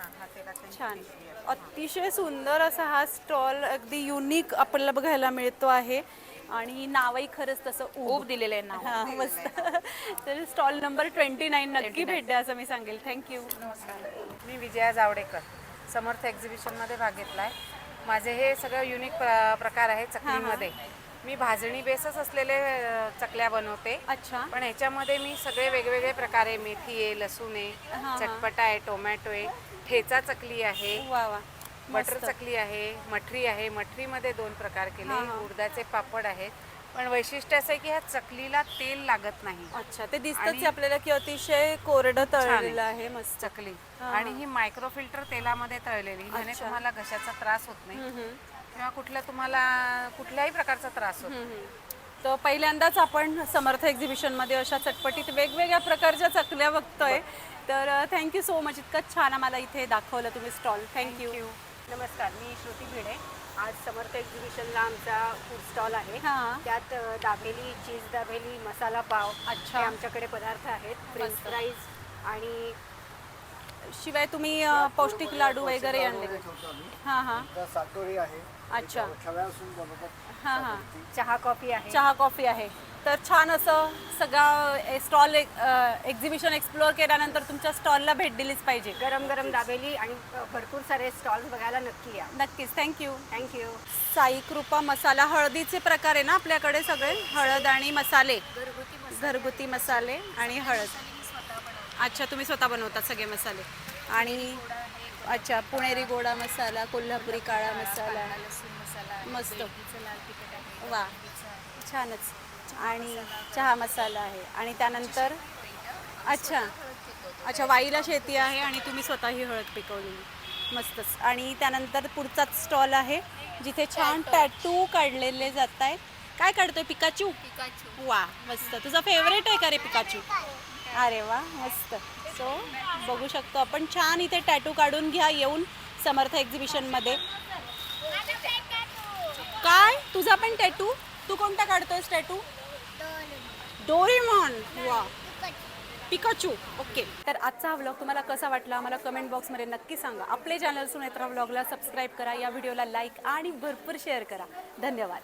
छान. अतिशय सुंदर असा हा स्टॉल अगदी युनिक आपल्याला बघायला मिळतो आहे. आणि नावही खरंच तसं ऊब दिलेलं आहे नाव. हां मस्त. तर स्टॉल नंबर 29 नक्की भेट द्या असं मी सांगेल. थँक्यू. मी विजया जावडेकर समर्थ एक्झिबिशनमध्ये भाग घेतला आहे. माझे हे सगळं युनिक प्रकार आहे चकलीमध्ये. मी भाजणी बेसच असलेले चकल्या बनवते. अच्छा. पण ह्याच्यामध्ये मी सगळे वेगवेगळे प्रकार आहे. मेथी आहे, लसूण आहे, चटपटा आहे, टोमॅटो आहे, ठेचा चकली आहे, बटर चकली आहे, मठरी आहे. मठरीमध्ये 2 प्रकार केले. उडदाचे पापड आहेत. पण वैशिष्ट्य असं आहे की ह्या चकलीला तेल लागत नाही. अच्छा. ते दिसतच आपल्याला की अतिशय कोरडं तळलेलं आहे मस्त चकली. आणि ही मायक्रोफिल्टर तेलामध्ये तळलेली म्हणजे तुम्हाला घशाचा त्रास होत नाही किंवा कुठल्याही प्रकारचा त्रास होत नाही. तर पहिल्यांदाच आपण समर्थ एक्झिबिशनमध्ये अशा चटपटीत वेगवेगळ्या प्रकारच्या चकल्या बघतोय. तर थँक्यू सो मच. इतकं छान आम्हाला इथे दाखवलं तुम्ही स्टॉल. थँक्यू. नमस्कार, मी श्रुती भिडे. आज समर्थ एक्झिबिशनला आमचा फूड स्टॉल आहे. त्यात दाबेली, चीज दाबेली, मसाला पाव हे आमच्याकडे पदार्थ आहेत. फ्रेंच फ्राईज आणि शिवाय तुम्ही पौष्टिक लाडू वगैरे आणले. हां साटोरी आहे. अच्छा. हां चहा कॉफी आहे. चहा कॉफी आहे. तर छान असं सगळा स्टॉल एक्झिबिशन एक्सप्लोअर केल्यानंतर तुमच्या स्टॉलला भेट दिलीच पाहिजे. गरम गरम दाबेली आणि भरपूर सारे स्टॉल्स बघायला नक्की या. नक्कीच. थँक्यू. साई कृपा मसाला. हळदीचे प्रकार आहे ना आपल्याकडे सगळे? हळद आणि मसाले, घरगुती मसाले आणि हळद. अच्छा. तुम्ही स्वतः बनवतात सगळे मसाले. आणि अच्छा पुणेरी गोडा मसाला, कोल्हापुरी काळा मसाला, मस्त वा छानच. आणि चहा मसाला आहे. आणि त्यानंतर अच्छा वाईला शेती आहे आणि तुम्ही स्वतः ही हळद पिकवलेली. मस्तच. आणि त्यानंतर पुढचाच स्टॉल आहे जिथे छान टॅटू काढलेले जात आहेत. काय काढतोय? पिकाचू. वा मस्त. तुझा फेवरेट आहे का रे पिकाचू? अरे वा मस्त. सो बघू शकतो आपण छान इथे टॅटू काढून घ्या येऊन समर्थ एक्झिबिशनमध्ये. काय तुझा पण टॅटू? तू कोणता काढतोयस टॅटू? डोरेमॉन. वा पिकाचू. ओके. तर आजचा हा व्लॉग तुम्हाला कसा वाटला मला कमेंट बॉक्समध्ये नक्की सांगा. आपले चॅनल सुनेत्रा व्लॉगला सबस्क्राईब करा, या व्हिडिओला लाईक आणि भरपूर शेअर करा. धन्यवाद.